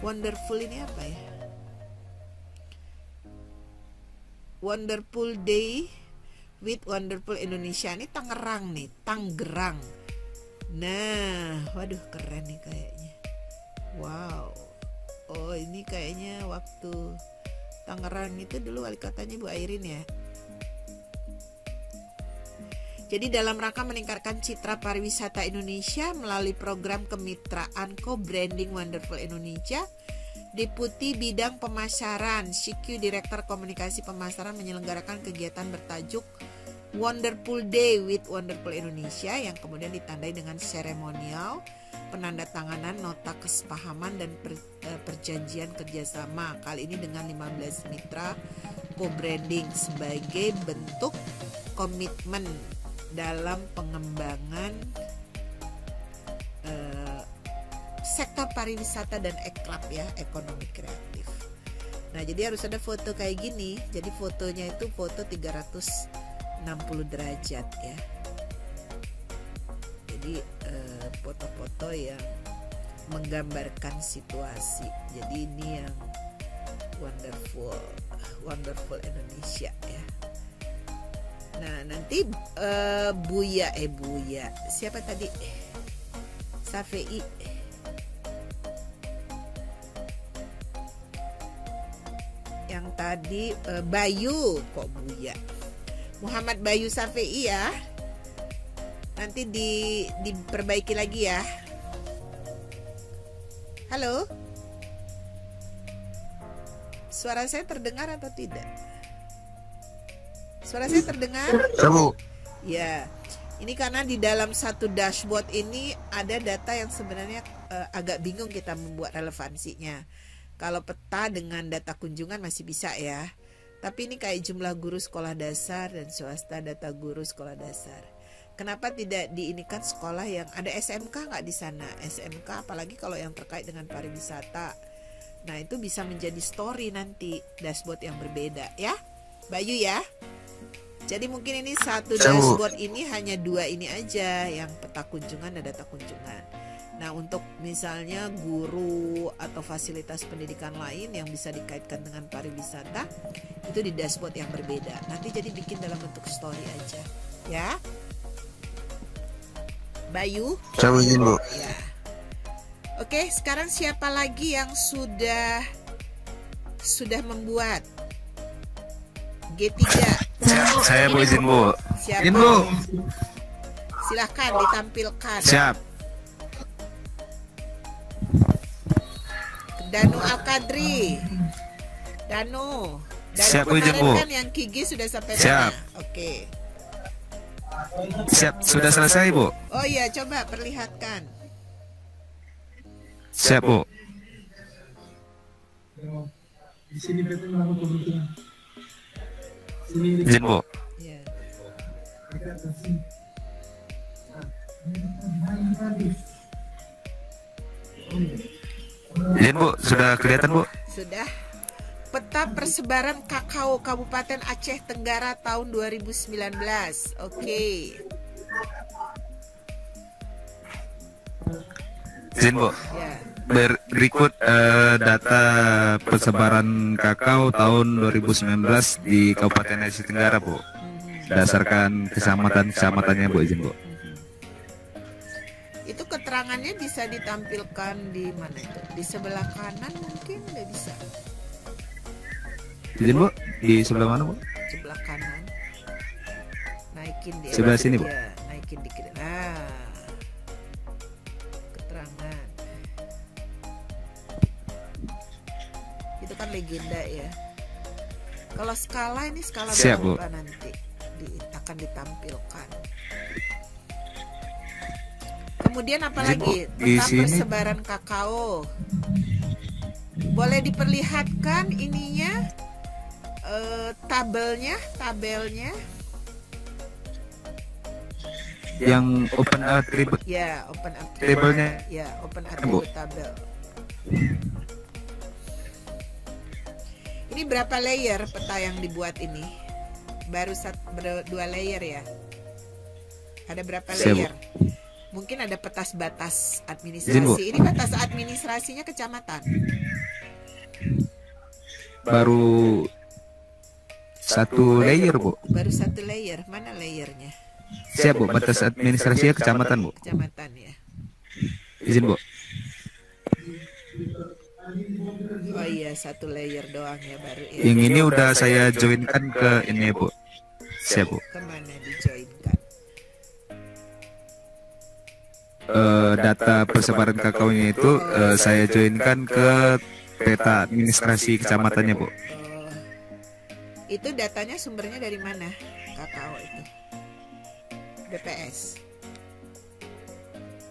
Wonderful ini apa ya? Wonderful Day with Wonderful Indonesia. Ini Tangerang nih, Tangerang. Nah, waduh keren nih kayaknya. Wow. Oh, ini kayaknya waktu Tangerang itu dulu wali kotanya Bu Airin ya. Jadi dalam rangka meningkatkan citra pariwisata Indonesia melalui program kemitraan co-branding Wonderful Indonesia, Deputi Bidang Pemasaran CQ Direktur Komunikasi Pemasaran menyelenggarakan kegiatan bertajuk Wonderful Day with Wonderful Indonesia yang kemudian ditandai dengan seremonial penandatanganan nota kesepahaman dan perjanjian kerjasama, kali ini dengan 15 mitra co-branding sebagai bentuk komitmen dalam pengembangan sektor pariwisata dan ekraf ya, ekonomi kreatif. Nah, jadi harus ada foto kayak gini. Jadi fotonya itu foto 360 derajat ya. Jadi foto-foto yang menggambarkan situasi. Jadi ini yang wonderful Indonesia ya. Nah, nanti Buya siapa tadi? Safei. Yang tadi Bayu, kok Buya? Muhammad Bayu Safei ya. Nanti diperbaiki lagi ya. Halo? Suara saya terdengar atau tidak? Suara saya terdengar? Ya. Ini karena di dalam satu dashboard ini ada data yang sebenarnya agak bingung kita membuat relevansinya. Kalau peta dengan data kunjungan masih bisa ya. Tapi ini kayak jumlah guru sekolah dasar dan swasta, data guru sekolah dasar. Kenapa tidak diinikan sekolah yang ada SMK nggak di sana? SMK apalagi kalau yang terkait dengan pariwisata. Nah, itu bisa menjadi story nanti dashboard yang berbeda ya. Bayu ya. Jadi mungkin ini satu dashboard ini hanya 2 ini aja yang peta kunjungan dan data kunjungan. Nah, untuk misalnya guru atau fasilitas pendidikan lain yang bisa dikaitkan dengan pariwisata itu di dashboard yang berbeda. Nanti jadi bikin dalam bentuk story aja ya. Bayu. Saya izin, Bu. Ya. Oke, sekarang siapa lagi yang sudah membuat G3? Saya Bu izin, Bu. Siapa? Izin, Bu. Silahkan ditampilkan. Siap. Danu Al-Kadri. Danu Siap, Bu, izin, Bu. kemarin kan yang Kigi sudah sampai Siap. mana? Oke. Siap, sudah selesai, Bu. Oh iya, coba perlihatkan. Siap, Bu. Di sini PT melakukan pembentukan. Izin, Bu. Ya. Izin, Bu. Sudah kelihatan, Bu? Sudah. Peta persebaran kakao Kabupaten Aceh Tenggara tahun 2019. Oke. Izin, Bu. Ya. Berikut data persebaran kakao tahun 2019 di Kabupaten Aceh Tenggara, Bu. Berdasarkan kecamatan-kecamatannya, Bu. Izin, Bu. Itu keterangannya bisa ditampilkan di mana itu? Di sebelah kanan mungkin nggak bisa. Izin, Bu. Di sebelah mana, Bu? Sebelah kanan. Naikin dia. Sebelah sini, Bu. Ya, naikin dikit. Nah. Keterangan. Itu kan legenda ya. Kalau skala ini skala Siap, Bu. berapa nanti akan ditampilkan. Kemudian apa Izin, lagi? Bu. Di Peta sini. persebaran kakao. Boleh diperlihatkan ininya, tabelnya. Yang open attribute. Ya, open Tabelnya. Ya, open Bu. attribute tabel. Ini berapa layer peta yang dibuat ini? Baru 2 layer ya? Ada berapa Siap, Bu. layer? Mungkin ada batas Izin, Bu. administrasi. Ini batas administrasinya kecamatan. Baru 1 layer, Bu. Baru 1 layer. Mana layernya? Siap, Bu. Batas administrasinya kecamatan, Bu. Kecamatan ya. Izin, Bu. Oh iya, 1 layer doang ya baru ya. Yang ini udah saya joinkan ke ini, Bu. Siap, Bu. Kemana dijoinkan? Data persebaran kakaonya itu saya joinkan ke peta administrasi kecamatannya, Bu. Oh, itu datanya sumbernya dari mana? Kakao itu BPS.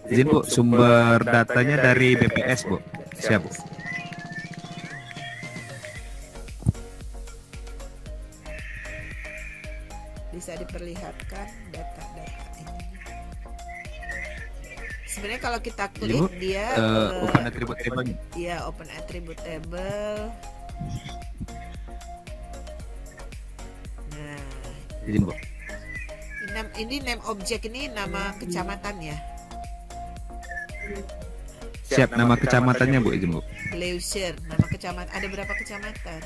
Izin, Bu. Sumber datanya dari BPS, Bu. Siap, Bu. Bisa diperlihatkan data-data ini. Sebenarnya kalau kita klik Bu, dia open attribute table. ya open attribute table. Nah, Izin, Bu. ini name object ini nama kecamatan ya. Siap, nama kecamatannya, Bu. Izin, Bu. Leusir, nama kecamatan. Ada berapa kecamatan?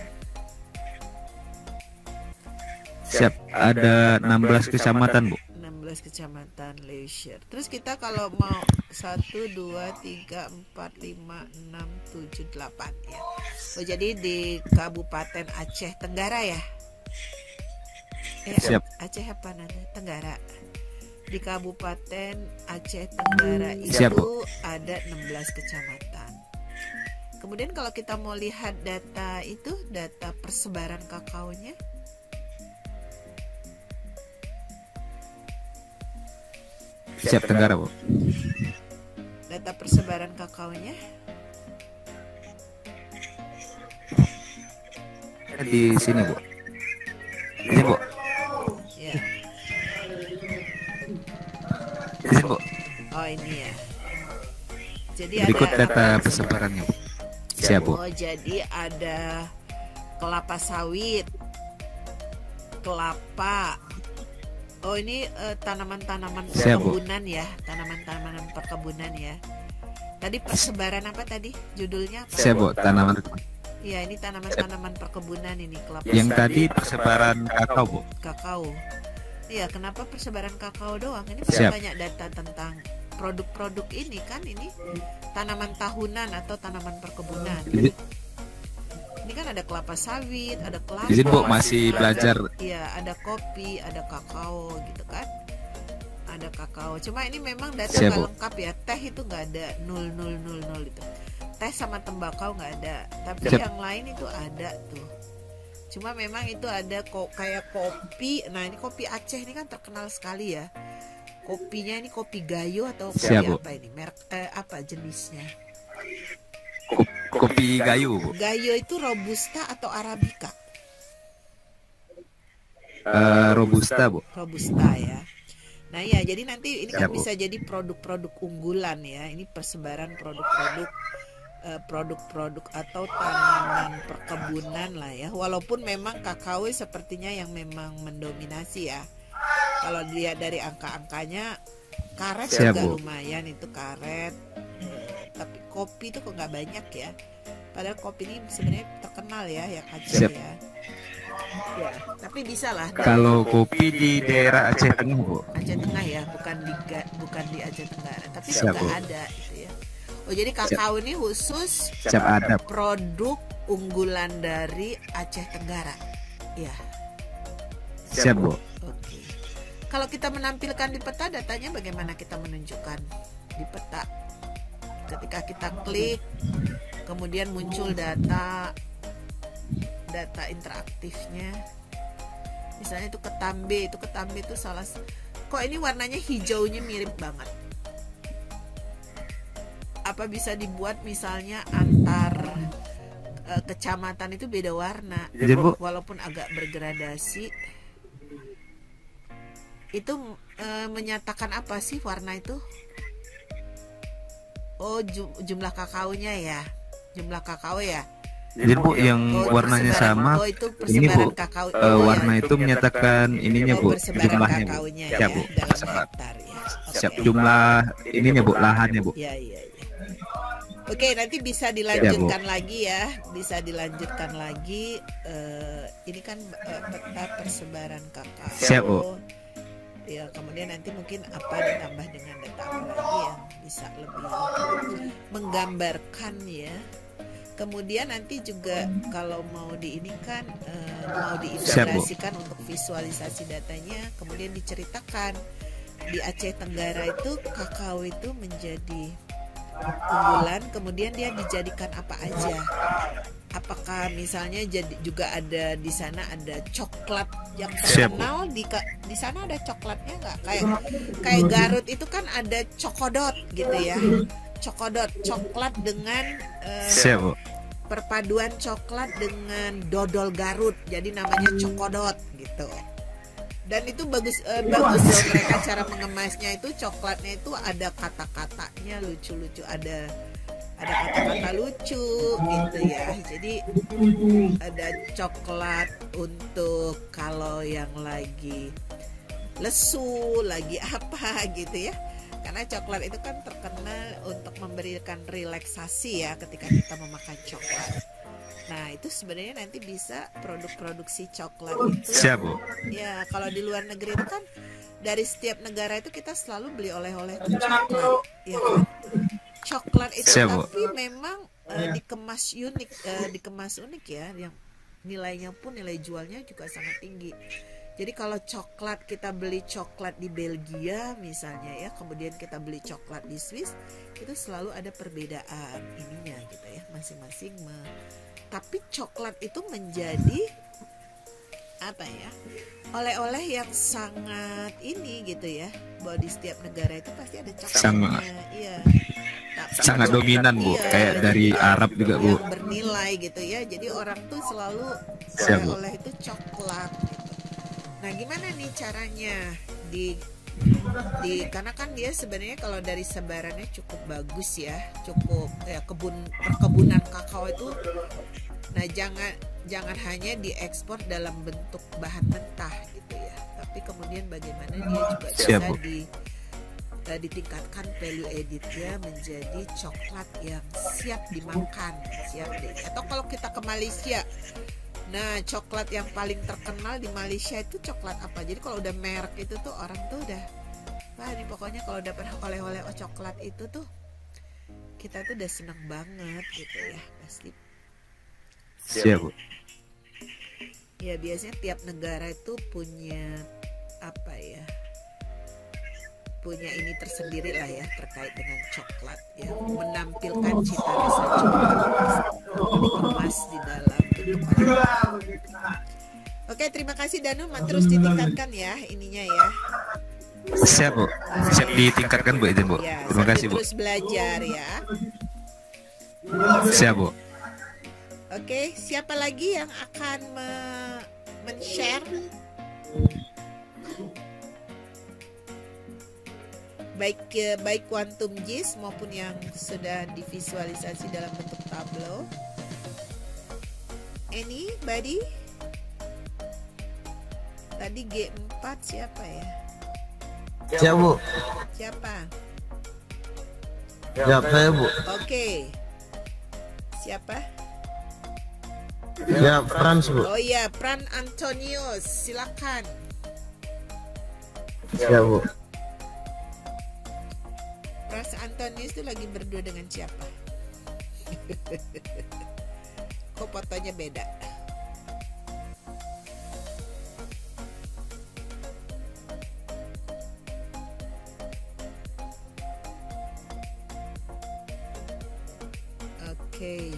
Siap, ada 16 kecamatan, Bu. 16 kecamatan leisure. Terus kita kalau mau 1, 2, 3, 4, 5, 6, 7, 8 ya. Oh, jadi di Kabupaten Aceh Tenggara ya? Siap. Aceh apa namanya? Tenggara. Di Kabupaten Aceh Tenggara itu Siap, Bu. ada 16 kecamatan. Kemudian kalau kita mau lihat data itu, data persebaran kakaonya, Siap, Tenggara, Bu. data persebaran kakaonya Di sini, Bu. Ini, Bu. ya. Di sini, Bu. Oh, ini ya. Jadi Berikut ada data persebarannya, Bu. Siap, Bu. Oh, jadi ada kelapa sawit, kelapa. Oh, ini tanaman-tanaman Siap, Bu. perkebunan ya, tanaman-tanaman perkebunan ya. Tadi persebaran apa tadi? Judulnya apa? Siap, Bu. Tanaman. Iya, ini tanaman-tanaman perkebunan ini, kelapa Yang sawit, tadi persebaran kakao, Bu. kakao. Iya, kenapa persebaran kakao doang? Ini Siap. banyak data tentang produk-produk ini kan, ini tanaman tahunan atau tanaman perkebunan. Ini, Ini kan ada kelapa sawit, ada kelapa. izin, Bu, masih belajar. Iya, ada kopi, ada kakao gitu kan. Ada kakao. Cuma ini memang data Siap, nggak Bu. lengkap ya. Teh itu nggak ada 0000 itu. Teh sama tembakau nggak ada. Tapi Siap. yang lain itu ada tuh. Cuma memang itu ada kok kayak kopi. Nah, ini kopi Aceh ini kan terkenal sekali ya. Kopinya ini kopi Gayo atau kopi Siap, Bu. apa ini? Merek apa jenisnya? Kopi Gayo, Bu. Gayo itu robusta atau arabica? Robusta, Bu. Robusta ya. Nah ya, jadi nanti ini kan Siap, Bu. bisa jadi produk-produk unggulan ya. Ini persebaran produk-produk produk-produk atau tanaman perkebunan lah ya. Walaupun memang kakao sepertinya yang memang mendominasi ya. Kalau dilihat dari angka-angkanya, karet Siap, juga Bu. lumayan itu karet. Tapi kopi itu kok nggak banyak ya. Padahal kopi ini sebenarnya terkenal ya yang Aceh Siap. ya. Ya, tapi bisa lah. Kalau kopi di daerah Aceh Tengah, Bu. Aceh Tengah ya, bukan di Aceh Tenggara, tapi Siap, juga Bu. ada gitu ya. Oh, jadi kakao ini khusus Siap, ada. produk unggulan dari Aceh Tenggara. Ya, Siap, Bu. oke. Kalau kita menampilkan di peta, datanya bagaimana kita menunjukkan di peta? Ketika kita klik, kemudian muncul data interaktifnya. Misalnya itu ketambe itu salah. Kok ini warnanya hijaunya mirip banget? Apa bisa dibuat misalnya antar kecamatan itu beda warna, Jadi, Bu. walaupun agak bergradasi? Itu menyatakan apa sih warna itu? Oh, jumlah kakaonya ya, jumlah kakao ya. Jadi, Bu, yang Oh, warnanya persebaran- sama. oh, itu Ini, persebaran Bu. kakao. Warna itu menyatakan ininya, Oh, Bu. persebaran Jumlahnya, Bu. kakaonya Siap, ya, Bu. dalam Persebaran. hektar ya. Siap, Oke. jumlah ininya, Bu, lahannya, Bu. Ya. Oke, nanti bisa dilanjutkan lagi ya, bisa dilanjutkan lagi. Ini kan peta persebaran kakao. Siap, Bu. Ya, kemudian nanti mungkin apa ditambah dengan data apa lagi yang bisa lebih menggambarkan ya. Kemudian nanti juga kalau mau diinikan, mau diintegrasikan untuk visualisasi datanya, kemudian diceritakan di Aceh Tenggara itu kakao itu menjadi unggulan, kemudian dia dijadikan apa aja. Apakah misalnya jadi juga ada di sana ada coklat yang terkenal, di sana ada coklatnya nggak? Kayak Garut itu kan ada cokodot gitu ya. Cokodot, coklat dengan Siap, Bu. perpaduan coklat dengan dodol Garut, jadi namanya cokodot gitu. Dan itu bagus loh, mereka cara mengemasnya itu, coklatnya itu ada kata-katanya lucu-lucu, ada kata-kata lucu gitu ya. Jadi ada coklat untuk kalau yang lagi lesu, lagi apa gitu ya. Karena coklat itu kan terkenal untuk memberikan relaksasi ya ketika kita memakan coklat. Nah, itu sebenarnya nanti bisa produksi coklat itu. Siap, Bu. Ya, kalau di luar negeri itu kan dari setiap negara itu kita selalu beli oleh-oleh itu coklat, ya kan? Coklat itu Siap, Bu. tapi memang dikemas unik ya, yang nilainya pun nilai jualnya juga sangat tinggi. Jadi kalau coklat, kita beli coklat di Belgia misalnya ya, kemudian kita beli coklat di Swiss, itu selalu ada perbedaan ininya gitu ya, masing-masing. Tapi coklat itu menjadi apa ya, oleh-oleh yang sangat ini gitu ya, bahwa di setiap negara itu pasti ada coklatnya. Iya. Sangat dominan, Bu. Kayak dari Arab juga, Bu. Yang bernilai gitu ya. Jadi orang tuh selalu oleh-oleh itu coklat gitu. Nah, gimana nih caranya karena kan dia sebenarnya kalau dari sebarannya cukup bagus ya, cukup ya, perkebunan kakao itu. Nah, jangan hanya diekspor dalam bentuk bahan mentah gitu ya, tapi kemudian bagaimana dia juga bisa ditingkatkan value added-nya menjadi coklat yang siap dimakan, atau kalau kita ke Malaysia. Nah, coklat yang paling terkenal di Malaysia itu coklat apa? Jadi kalau udah merek itu tuh orang tuh udah, wah ini pokoknya kalau dapat oleh-oleh coklat itu tuh kita tuh udah senang banget gitu ya, pasti. Siap, Bu. Ya, biasanya tiap negara itu punya apa ya? Punya ini tersendiri lah ya terkait dengan coklat ya, menampilkan cita rasa coklat dikemas di dalam bentuk. Oke, terima kasih Danu, terus ditingkatkan ya ininya ya. Siap, Bu. Siap ditingkatkan, Bu, izin, Bu. Ya, Terima kasih, Bu. terus belajar ya. Siap, Bu. Oke, siapa lagi yang akan men-share? Baik quantum JIS maupun yang sudah divisualisasi dalam bentuk tableau. Anybody? Tadi G4 siapa ya? Siap, Bu. Siapa? Siap, saya, Bu. Oke. Siapa? Ya, Frans, Bu. Oh iya, Pran Antonius, silakan. Siap, Bu. Pras Antonius itu lagi berdua dengan siapa? Kok fotonya beda? Oke.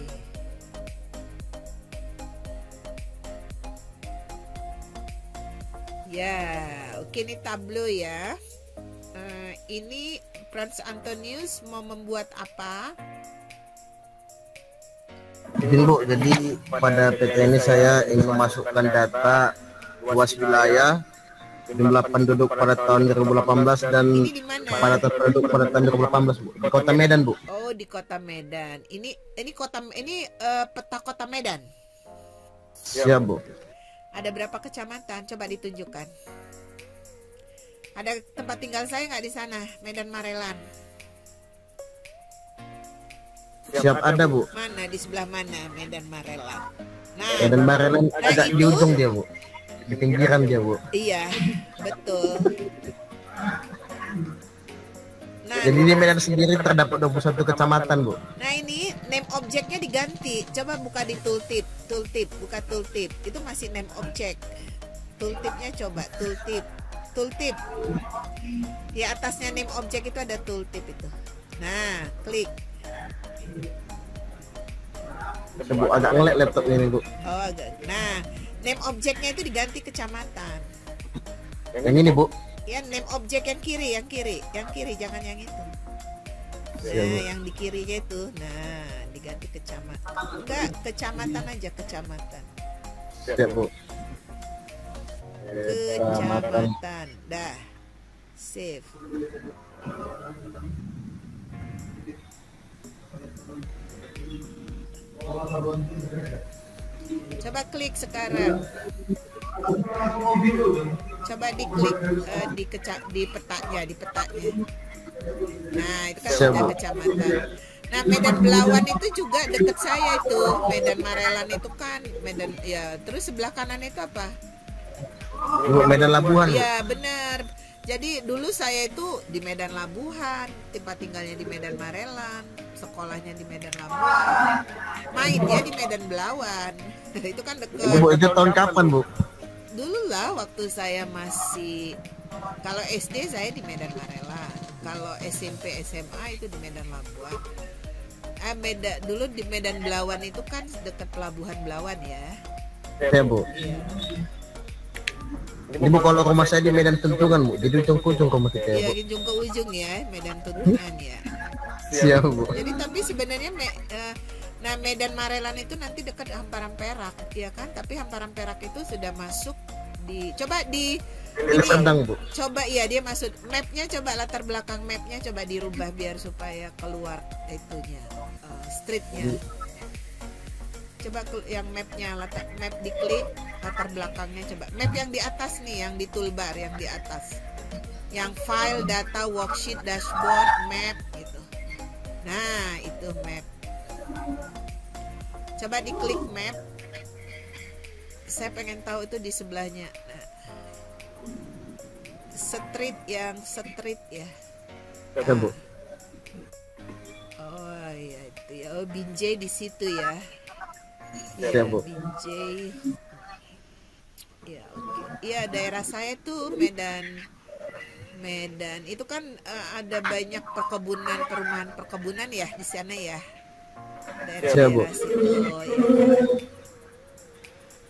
Ya, oke, ini tableau ya. Ini Frans Antonius mau membuat apa? Izin, Bu, jadi pada PT ini saya ingin memasukkan data luas wilayah, jumlah penduduk pada tahun 2018 dan kepadatan penduduk pada tahun 2018, Bu. Di Kota Medan, Bu. Oh, di Kota Medan. Ini peta Kota Medan. Siap, Bu. Ada berapa kecamatan? Coba ditunjukkan. Ada tempat tinggal saya nggak di sana, Medan Marelan? Siap, ada, Bu. Mana, di sebelah mana Medan Marelan? Nah, Medan Marelan agak di ujung dia, Bu. Di pinggiran dia, Bu. Iya, betul. Nah, Jadi di Medan sendiri terdapat 21 kecamatan, Bu. nah ini name objeknya diganti. Coba buka di tooltip, buka tooltip. Itu masih name object. Tooltipnya coba, tooltip. Di atasnya name object itu ada tooltip itu. Nah, klik. Bu, agak ngelek laptop ini, Bu. Oh, agak. Nah, name objeknya itu diganti kecamatan. Yang ini, Bu. Ya, name objek yang kiri, jangan yang itu. Nah, Ya, Bu. yang di kirinya itu, nah diganti kecamatan. Enggak, kecamatan aja, kecamatan. Siap, Bu. Kecamatan, dah, save. Coba klik sekarang. Coba diklik di petanya. Nah, itu kan Siap, sudah Bu. kecamatan. Nah, Medan Belawan itu juga deket saya itu. Medan Marelan itu kan Medan ya. Terus sebelah kanan itu apa? Bu, Medan Labuhan. Bu. Iya, benar. Jadi dulu saya itu di Medan Labuhan, tempat tinggalnya di Medan Marelan, sekolahnya di Medan Labuhan, mainnya di Medan Belawan. Itu kan deket. Bu, itu tahun kapan, Bu? Dulu lah waktu saya masih, kalau SD saya di Medan Marelan, kalau SMP SMA itu di Medan Labuan. Dulu di Medan Belawan itu kan dekat pelabuhan Belawan ya. Ya, Bu. Iya. Ibu kalau rumah saya di Medan Tuntungan, Bu. Jadi ujung-ujung rumah kita, Iya, Bu. ujung ke ujung ya, Medan Tuntungan ya. Siap, Bu. Jadi tapi sebenarnya nah Medan Marelan itu nanti dekat Hamparan Perak, ya kan? Tapi Hamparan Perak itu sudah masuk coba di Deli Serdang, Bu. Coba iya dia masuk mapnya, coba latar belakang mapnya coba dirubah biar supaya keluar itunya streetnya. Coba yang mapnya map diklik latar belakangnya, coba map yang di atas nih, yang di toolbar yang di atas, yang file data worksheet dashboard map gitu. Nah itu map, coba diklik map. Saya pengen tahu itu di sebelahnya. Nah, street ya. Ya, Bu. Oh iya itu ya. Oh, Binjai di situ ya. Ya, Bu. Binjai. Ya, oke. Iya, daerah saya tuh Medan itu kan ada banyak perumahan perkebunan ya di sana ya. Daerah situ. Oh, iya.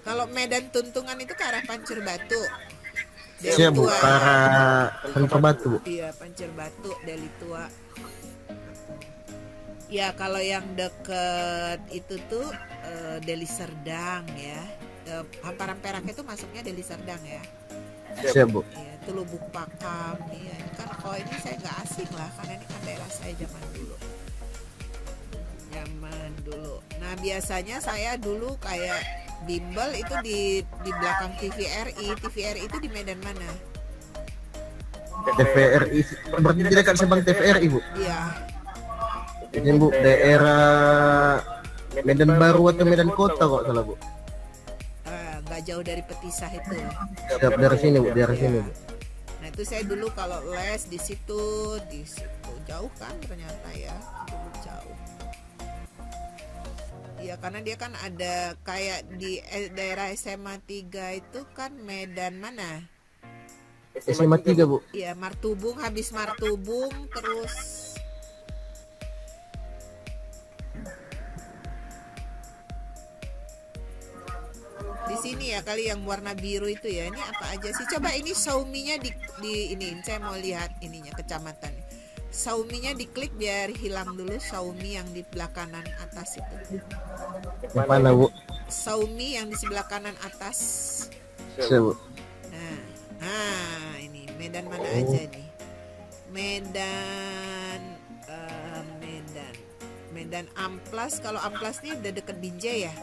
Kalau Medan Tuntungan itu ke arah Pancur Batu. Siap, Bu. Ke arah Pancur Batu. Iya, Pancur Batu, Deli Tua. Ya, kalau yang deket itu tuh Deli Serdang ya. Hamparan Perak itu masuknya Deli Serdang ya. Siap, Bu. Iya, itu Lubuk Pakam. Iya, kan kalau ini saya nggak asing lah, karena ini kan daerah saya zaman dulu. Nah, biasanya saya dulu kayak bimbel itu di belakang TVRI. TVRI itu di Medan mana? TVRI berarti di dekat Sabang TVRI, Bu. Iya. Ini, Bu, daerah Medan Baru atau Medan Kota kok salah, Bu. Nggak jauh dari Petisah itu. Siap, dari sini, Bu, dari sini, Bu. Nah, itu saya dulu kalau les di situ jauh kan ternyata ya, dulu jauh. Ya karena dia kan ada kayak di daerah SMA 3 itu kan Medan mana? SMA 3, Bu. Iya, Martubung, habis Martubung terus di sini ya kali yang warna biru itu ya. Ini apa aja sih? Coba ini Xiaomi-nya di ini saya mau lihat ininya kecamatan. Xiaomi-nya diklik biar hilang dulu Xiaomi yang di sebelah kanan atas itu. Yang mana, Bu? Xiaomi yang di sebelah kanan atas. Siap, Bu. Nah, ini Medan mana aja nih? Medan Amplas. Kalau Amplas nih udah deket Binjai ya.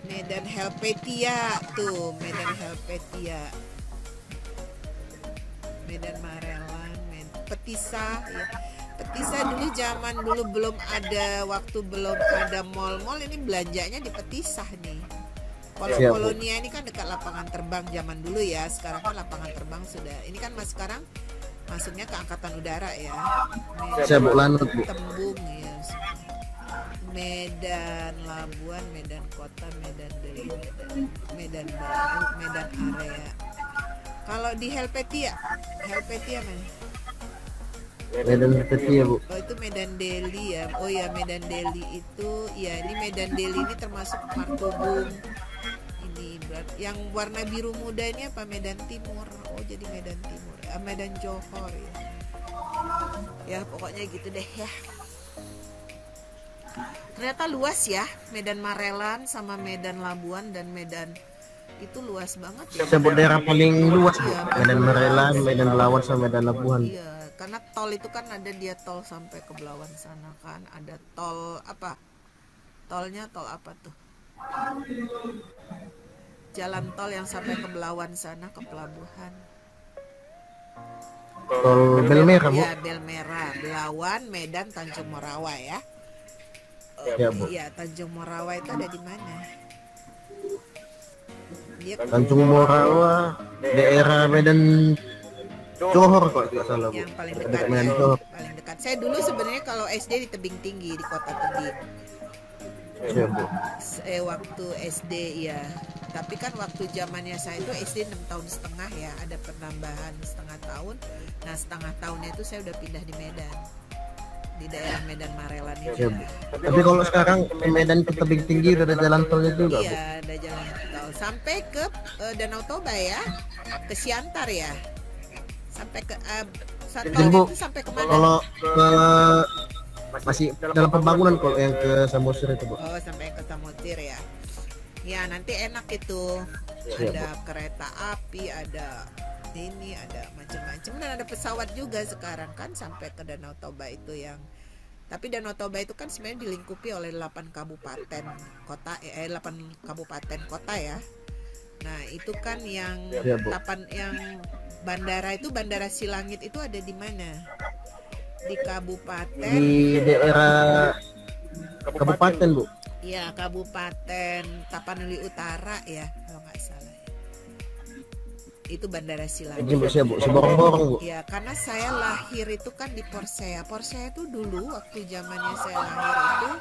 Medan Helvetia tuh, Medan Helvetia. Medan Marelan, Petisah ya. Petisah dulu zaman dulu belum ada, waktu belum ada mall-mall, ini belanjanya di Petisah nih. Kalau Kolonia ini kan dekat lapangan terbang zaman dulu ya. Sekarang kan lapangan terbang sudah. Ini kan sekarang masuknya ke Angkatan Udara ya. Medan Tembung ya. Medan Labuan, Medan Kota, Medan Deli, Medan Baru, Medan Area. Kalau di Helvetia mana? Medan Helvetia, Bu. Oh, itu Medan Deli ya. Oh ya, Medan Deli itu ya, ini Medan Deli ini termasuk Martubung. Ini berarti yang warna biru muda ini apa? Medan Timur. Oh, jadi Medan Timur. Medan Johor ya. Ya, pokoknya gitu deh ya. Ternyata luas ya, Medan Marelan sama Medan Labuan dan Medan itu luas banget ya. Sebut daerah paling luas, Bu. Medan Marelan, Medan Belawan sama Medan Labuhan. Iya, karena tol itu kan ada dia tol sampai ke Belawan sana kan, ada tol apa? Tolnya tol apa tuh? Jalan tol yang sampai ke Belawan sana, ke pelabuhan. Tol Belmera, Bu. Ya, Belmera, Belawan, Medan, Tanjung Morawa ya. Ya, Bu. Iya, Tanjung Morawa itu ada di mana? Dia Tanjung Morawa, daerah Medan Johor kok tidak salah, Bu. yang paling Dekat dekat Medan ya, Johor. paling dekat. Saya dulu sebenarnya kalau SD di Tebing Tinggi, di Kota Tebing. Ya, Bu. Waktu SD ya. Tapi kan waktu zamannya saya itu SD 6 tahun setengah ya, ada penambahan setengah tahun. Nah, setengah tahunnya itu saya udah pindah di Medan. Di daerah Medan Marelan itu. Ya, Bu. Tapi kalau sekarang Medan ke Tebing Tinggi udah ada jalan tolnya juga, Bu. Iya, ada jalan tol sampai ke Danau Toba ya, ke Siantar ya, sampai ke Jadi, Bu, itu sampai kemana? kalau ke masih dalam pembangunan kalau yang ke Samosir itu, Bu. Oh, sampai ke Samosir ya. Ya, nanti enak itu. Siap, Ada kereta api, ada ini, ada macam-macam, dan ada pesawat juga sekarang kan sampai ke Danau Toba itu yang. Tapi Danau Toba itu kan sebenarnya dilingkupi oleh 8 kabupaten kota, 8 kabupaten kota ya. Nah, itu kan yang Ya, Bu. yang bandara itu, Bandara Silangit itu ada di mana? Di kabupaten. Di daerah kabupaten, Bu. Ya, Kabupaten Tapanuli Utara ya, kalau nggak salah ya. Itu Bandara Silangit. Ini, Bu, saya, Bu, seborong-borong, Bu. Ya, karena saya lahir itu kan di Porsea. Porsea itu dulu waktu zamannya saya lahir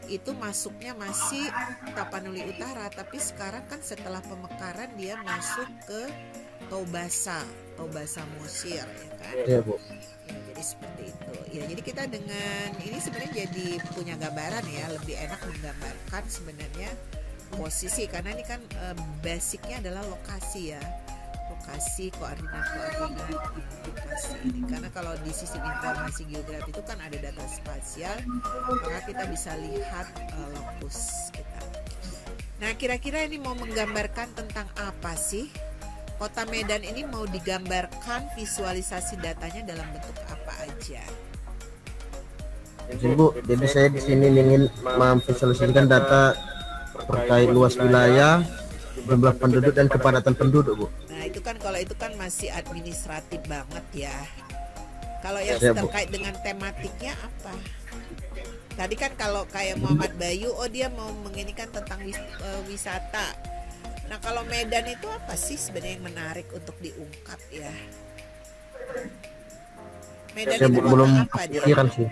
itu masuknya masih Tapanuli Utara, tapi sekarang kan setelah pemekaran dia masuk ke Tobasa Mosir ya kan. Iya, Bu. Ya, jadi seperti itu. Ya, jadi kita dengan ini sebenarnya jadi punya gambaran ya, lebih enak menggambarkan sebenarnya posisi, karena ini kan basicnya adalah lokasi ya. Lokasi, koordinat lokasi ini. Karena kalau di sistem informasi geografi itu kan ada data spasial, maka kita bisa lihat lokus kita. Nah, kira-kira ini mau menggambarkan tentang apa sih? Kota Medan ini mau digambarkan visualisasi datanya dalam bentuk apa aja? Jadi, Bu, jadi saya di sini ingin memvisualisasikan data terkait luas wilayah, jumlah penduduk dan kepadatan penduduk, Bu. Nah, itu kan kalau itu kan masih administratif banget ya. Kalau yang Ya, Bu. terkait dengan tematiknya apa? Tadi kan kalau kayak Muhammad Bayu, oh dia mau menginikan tentang wisata. Nah, kalau Medan itu apa sih sebenarnya yang menarik untuk diungkap ya? Medan Saya itu belum kota apa dia? kepikiran sih.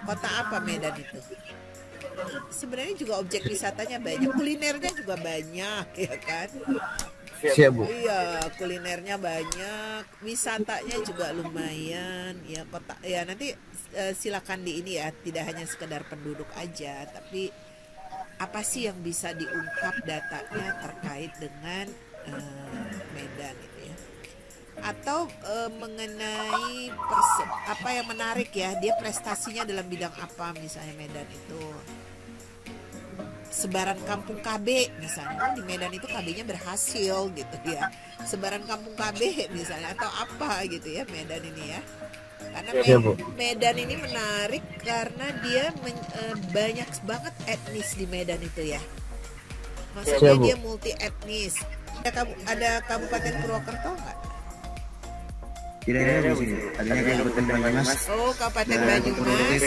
Kota apa Medan itu? Sebenarnya juga objek wisatanya banyak, kulinernya juga banyak ya kan? Siap, Bu. Iya, kulinernya banyak, wisatanya juga lumayan ya. Kota ya, nanti silakan di ini ya, tidak hanya sekedar penduduk aja, tapi apa sih yang bisa diungkap datanya terkait dengan Medan itu ya, atau mengenai apa yang menarik ya, dia prestasinya dalam bidang apa, misalnya Medan itu sebaran kampung KB misalnya, di Medan itu KB-nya berhasil gitu ya, sebaran kampung KB misalnya, atau apa gitu ya Medan ini ya. Karena Medan ini menarik karena dia banyak banget etnis di Medan itu ya. Maksudnya dia multi etnis. Ada Kabupaten Purwokerto nggak? Tidak ada di sini. Adanya Kabupaten Banyumas. Oh, Kabupaten Banyumas.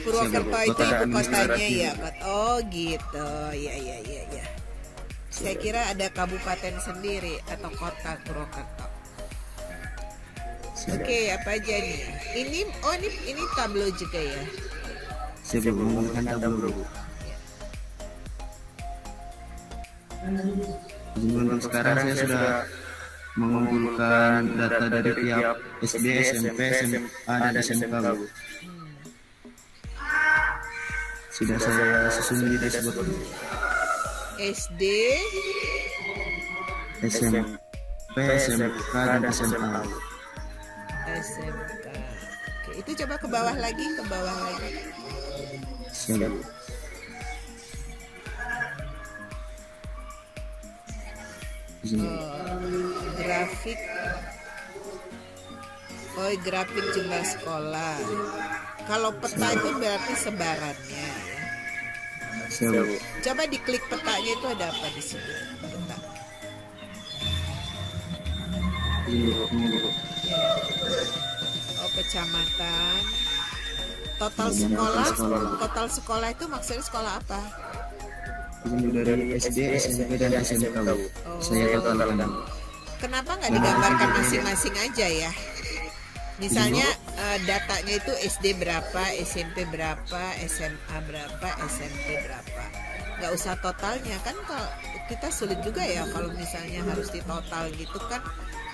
Purwokerto itu ibu kotanya ya. Oh gitu. Ya. Saya kira ada kabupaten sendiri atau kota Purwokerto. Oke, apa aja nih? Ini tablo juga ya. Saya belum menggunakan tablo, Bu. Sebelum sekarang saya sudah mengumpulkan data dari tiap SD, SMP, SMA, dan SMK, Bu. Sudah saya susun di dashboard. SD, SMP, SMK, dan SMA. SMK. Oke, itu coba ke bawah lagi. Siap. Grafik. Oh, grafik jumlah sekolah. Kalau peta itu berarti sebarannya ya. Siap. Coba diklik petanya, itu ada apa di sini? Peta. kecamatan. Total sekolah itu maksudnya sekolah apa? Dari SD, SMP, dan SMK, Bu. Saya totalkan. Kenapa nggak digambarkan masing-masing aja ya? Misalnya datanya itu SD berapa, SMP berapa, SMA berapa, SMP berapa. Nggak usah totalnya kan, kalau kita sulit juga ya kalau misalnya harus ditotal gitu kan.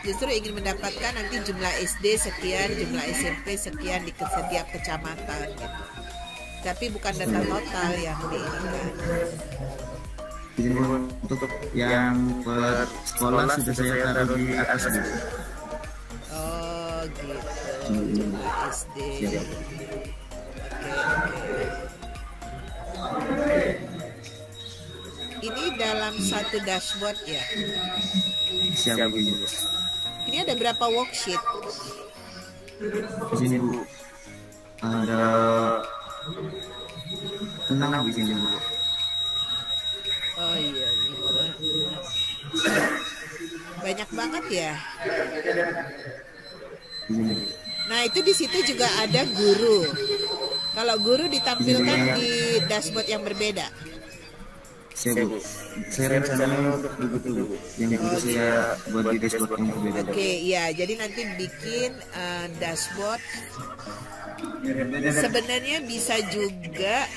Justru ingin mendapatkan nanti jumlah SD sekian, jumlah SMP sekian di setiap kecamatan gitu. Tapi bukan data total yang diinginkan. Untuk yang per sekolah sudah saya taruh di atas, Bu. Oh gitu, jumlah SD. Oke. Ini dalam satu dashboard ya? Siap, Bu. Ini ada berapa worksheet? Di sini, Bu. Ada 6 di sini, Bu. Oh iya, banyak banget ya. Nah itu di situ juga ada guru. Kalau guru ditampilkan di dashboard yang berbeda. Saya rencananya untuk begitu, yang itu saya buat di dashboard yang berbeda. Oke, ya. Jadi nanti bikin dashboard. Sebenarnya bisa juga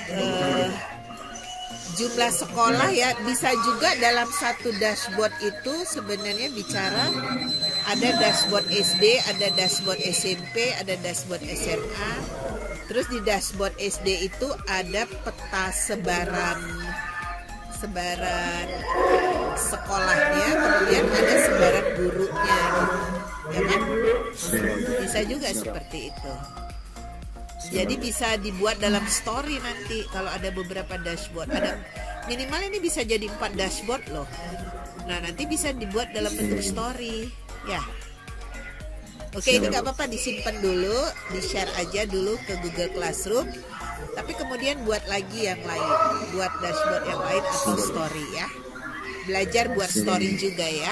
jumlah sekolah ya, bisa juga dalam satu dashboard itu sebenarnya bicara ada dashboard SD, ada dashboard SMP, ada dashboard SMA. Terus di dashboard SD itu ada peta sebaran sekolahnya, kemudian ada sebaran gurunya, ya kan? Bisa juga seperti itu. Jadi bisa dibuat dalam story nanti kalau ada beberapa dashboard. Ada minimal ini bisa jadi 4 dashboard loh. Nah nanti bisa dibuat dalam bentuk story, ya. Oke, ini nggak apa-apa, disimpan dulu, di-share aja dulu ke Google Classroom. Tapi kemudian buat lagi yang lain, buat dashboard yang lain atau story ya. Belajar buat story juga ya.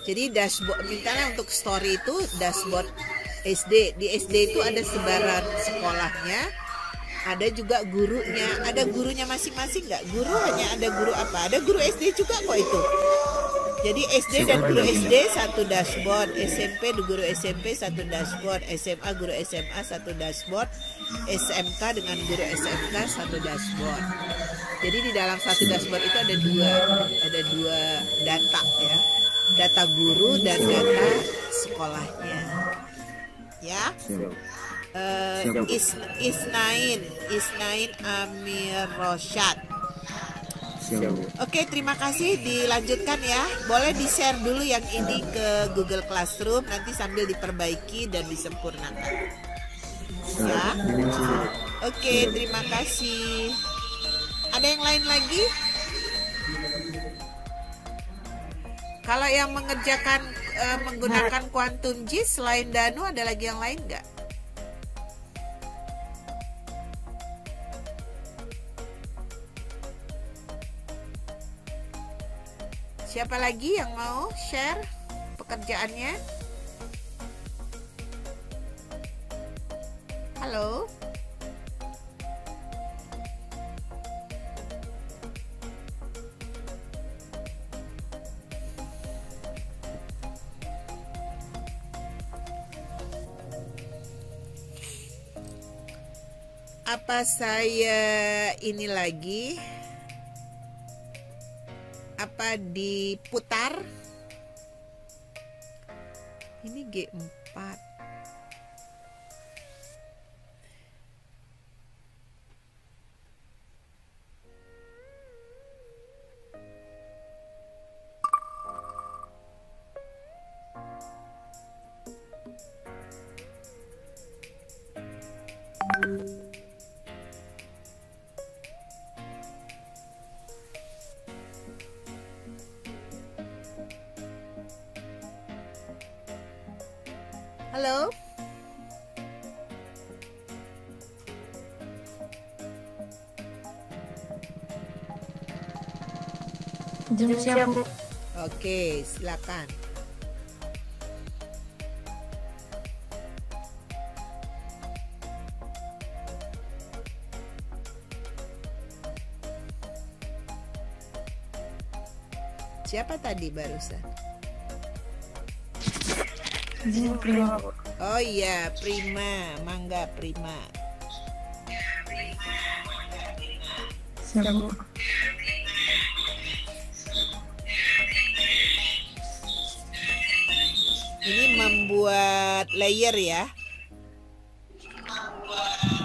Jadi dashboard, misalnya untuk story itu dashboard SD, di SD itu ada sebaran sekolahnya, ada juga gurunya, ada gurunya masing-masing nggak? Guru hanya ada guru apa? Ada guru SD juga kok itu. Jadi SD dan guru SD satu dashboard, SMP guru SMP satu dashboard, SMA guru SMA satu dashboard, SMK dengan guru SMK satu dashboard. Jadi di dalam satu dashboard itu ada dua data ya, data guru dan data sekolahnya. Ya, Isnain Amir Rosyad. Oke, terima kasih, dilanjutkan ya. Boleh di-share dulu yang ini ke Google Classroom, nanti sambil diperbaiki dan disempurnakan. Ya. Oke, terima kasih. Ada yang lain lagi? Kalau yang mengerjakan menggunakan Quantum JIS selain Danu, ada lagi yang lain nggak? Siapa lagi yang mau share pekerjaannya? Halo? Apa saya ini lagi? Apa diputar? Ini G4. Halo? Jam siap, Bu. Oke, silakan. Siapa tadi barusan? Izin Prima, Bu. Oh iya, Prima, Mangga Prima. Siap, Bu. Ini membuat layer ya.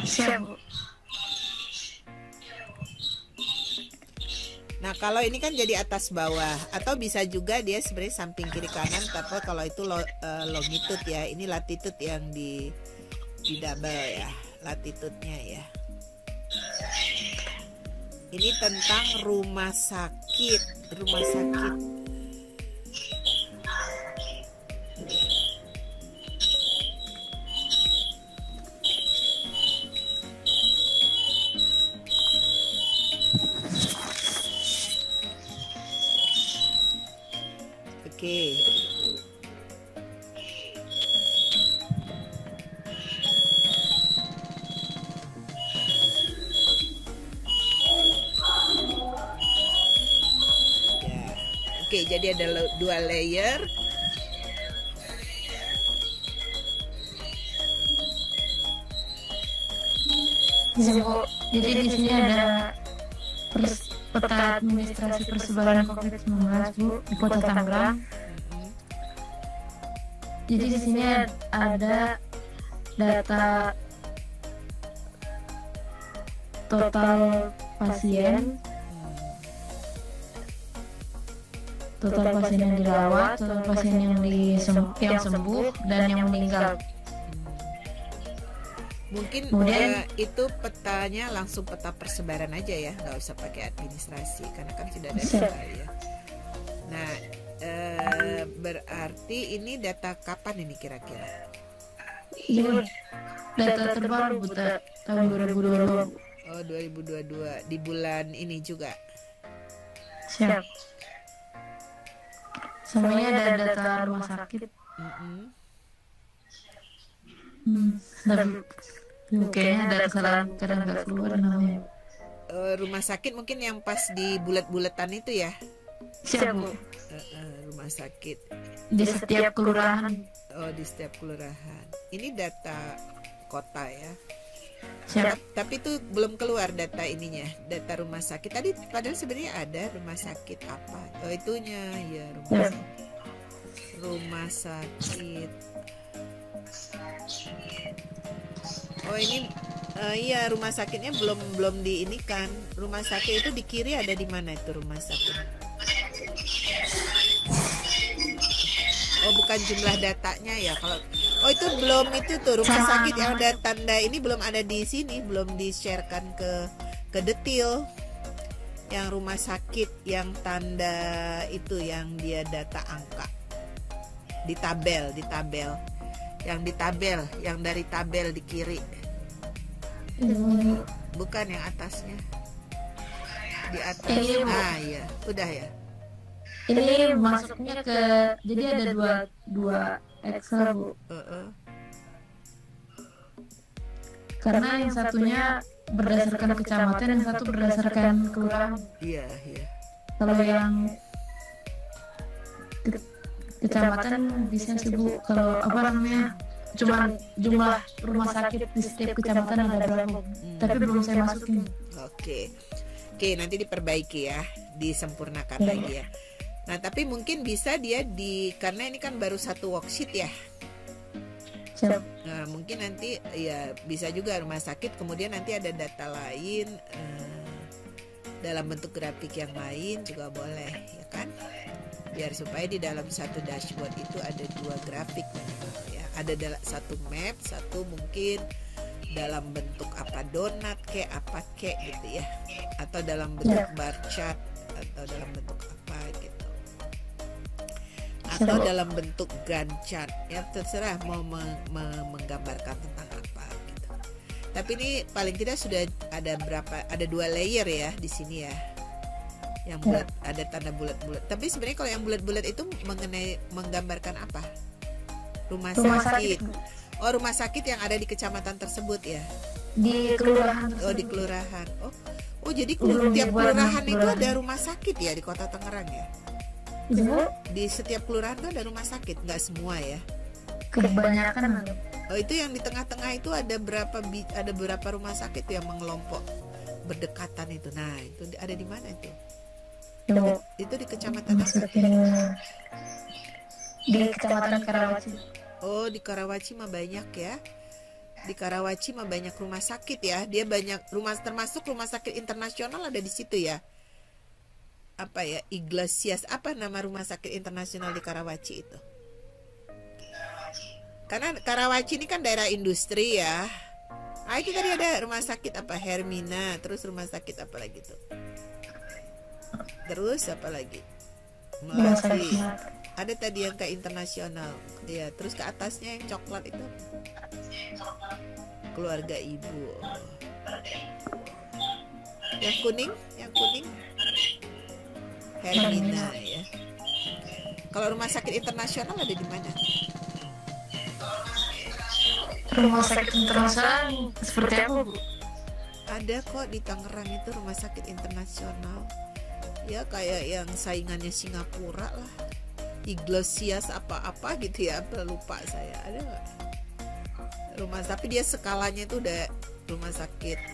Siap, Bu. Nah kalau ini kan jadi atas bawah, atau bisa juga dia sebenarnya samping kiri kanan, tapi kalau itu longitude ya, ini latitude yang di double ya, latitudenya ya. Ini tentang rumah sakit. Oke. Ya. Oke, jadi ada dua layer. Izin, Bu. Jadi di sini ada peta administrasi persebaran COVID-19, Bu, di Kota Tangerang. Jadi di sini ada data total pasien, yang dirawat, total pasien yang sembuh dan yang meninggal. Mungkin Kemudian- itu petanya langsung peta persebaran aja ya, nggak usah pakai administrasi karena kan sudah ada Bisa. data ya. Nah, berarti ini data kapan ini kira-kira? Ini data terbaru, Bu, tahun 2022. Oh, 2022 di bulan ini juga. Siap. Semuanya ada data rumah sakit. Tapi kayaknya ada kesalahan, kadang nggak keluar namanya. Rumah sakit mungkin yang pas di bulat-bulatan itu ya. Siap, Bu. Rumah sakit. Di setiap kelurahan. Oh, di setiap kelurahan. Ini data kota ya. Siap. Tapi itu belum keluar data ininya, data rumah sakit. Tadi padahal sebenarnya ada rumah sakit apa? Oh, itunya ya, rumah sakit. Oh, ini iya, rumah sakitnya belum diinikan. Rumah sakit itu di kiri ada di mana itu rumah sakit? Oh, bukan jumlah datanya ya. Kalau itu belum, itu tuh rumah sakit yang ada tanda ini belum ada di sini, belum di-sharekan ke detail. Yang rumah sakit yang tanda itu yang dia data angka. Di tabel. Yang di tabel, yang dari tabel di kiri. Bukan yang atasnya. Di atas. Iya, udah ya. Ini masuknya ke, jadi ada dua Excel, Bu. Karena yang satunya berdasarkan kecamatan, yang satu berdasarkan kelurahan. Iya. Kalau yang kecamatan bisa sih, Bu. Kalau cuma jumlah rumah sakit di setiap kecamatan ada berapa? Tapi belum saya masukin. Oke, nanti diperbaiki ya, disempurnakan lagi ya. Nah, tapi mungkin bisa dia karena ini kan baru satu worksheet ya. Siap. Nah, mungkin nanti ya bisa juga rumah sakit, kemudian nanti ada data lain dalam bentuk grafik yang lain juga boleh, ya kan? Biar supaya di dalam satu dashboard itu ada dua grafik minimal ya. Ada satu map, satu mungkin dalam bentuk apa, donat kayak apa kayak gitu ya, atau dalam bentuk bar chart, atau dalam bentuk apa gitu, atau dalam bentuk Gantt chart ya, terserah mau menggambarkan tentang apa gitu. Tapi ini paling tidak sudah ada 2 layer ya di sini ya, yang bulat, ada tanda bulat-bulat. Tapi sebenarnya kalau yang bulat-bulat itu menggambarkan apa? Rumah sakit. Oh, rumah sakit yang ada di kecamatan tersebut ya? Di kelurahan. Oh, di kelurahan. Oh jadi tiap kelurahan itu ada rumah sakit ya di Kota Tangerang ya? Ibu, Di setiap kelurahan tuh ada rumah sakit, nggak semua ya. kebanyakan ada. Oh, itu yang di tengah-tengah itu ada berapa rumah sakit yang mengelompok berdekatan itu. Nah, itu ada di mana itu? Ibu, Itu di kecamatan apa? masukin di Kecamatan Karawaci. Oh, di Karawaci mah banyak ya. Di Karawaci mah banyak rumah sakit ya. Dia banyak rumah, termasuk rumah sakit internasional ada di situ ya. Apa ya? Iglesias. Apa nama rumah sakit internasional di Karawaci itu? Karena Karawaci ini kan daerah industri ya. Ah, itu tadi ada rumah sakit apa? Hermina. Terus rumah sakit apa lagi tuh? Terus apa lagi? Rumah sakit Masih. mata. Ada tadi yang kayak internasional. Ya, terus ke atasnya yang coklat itu apa? Keluarga ibu. Yang kuning, Hermina ya. Kalau rumah sakit internasional ada di mana? Rumah sakit internasional seperti apa, Bu? Ada kok di Tangerang itu rumah sakit internasional. Ya kayak yang saingannya Singapura lah. Iglesias apa-apa gitu ya, lupa saya. Ada nggak? Tapi dia skalanya itu udah rumah sakit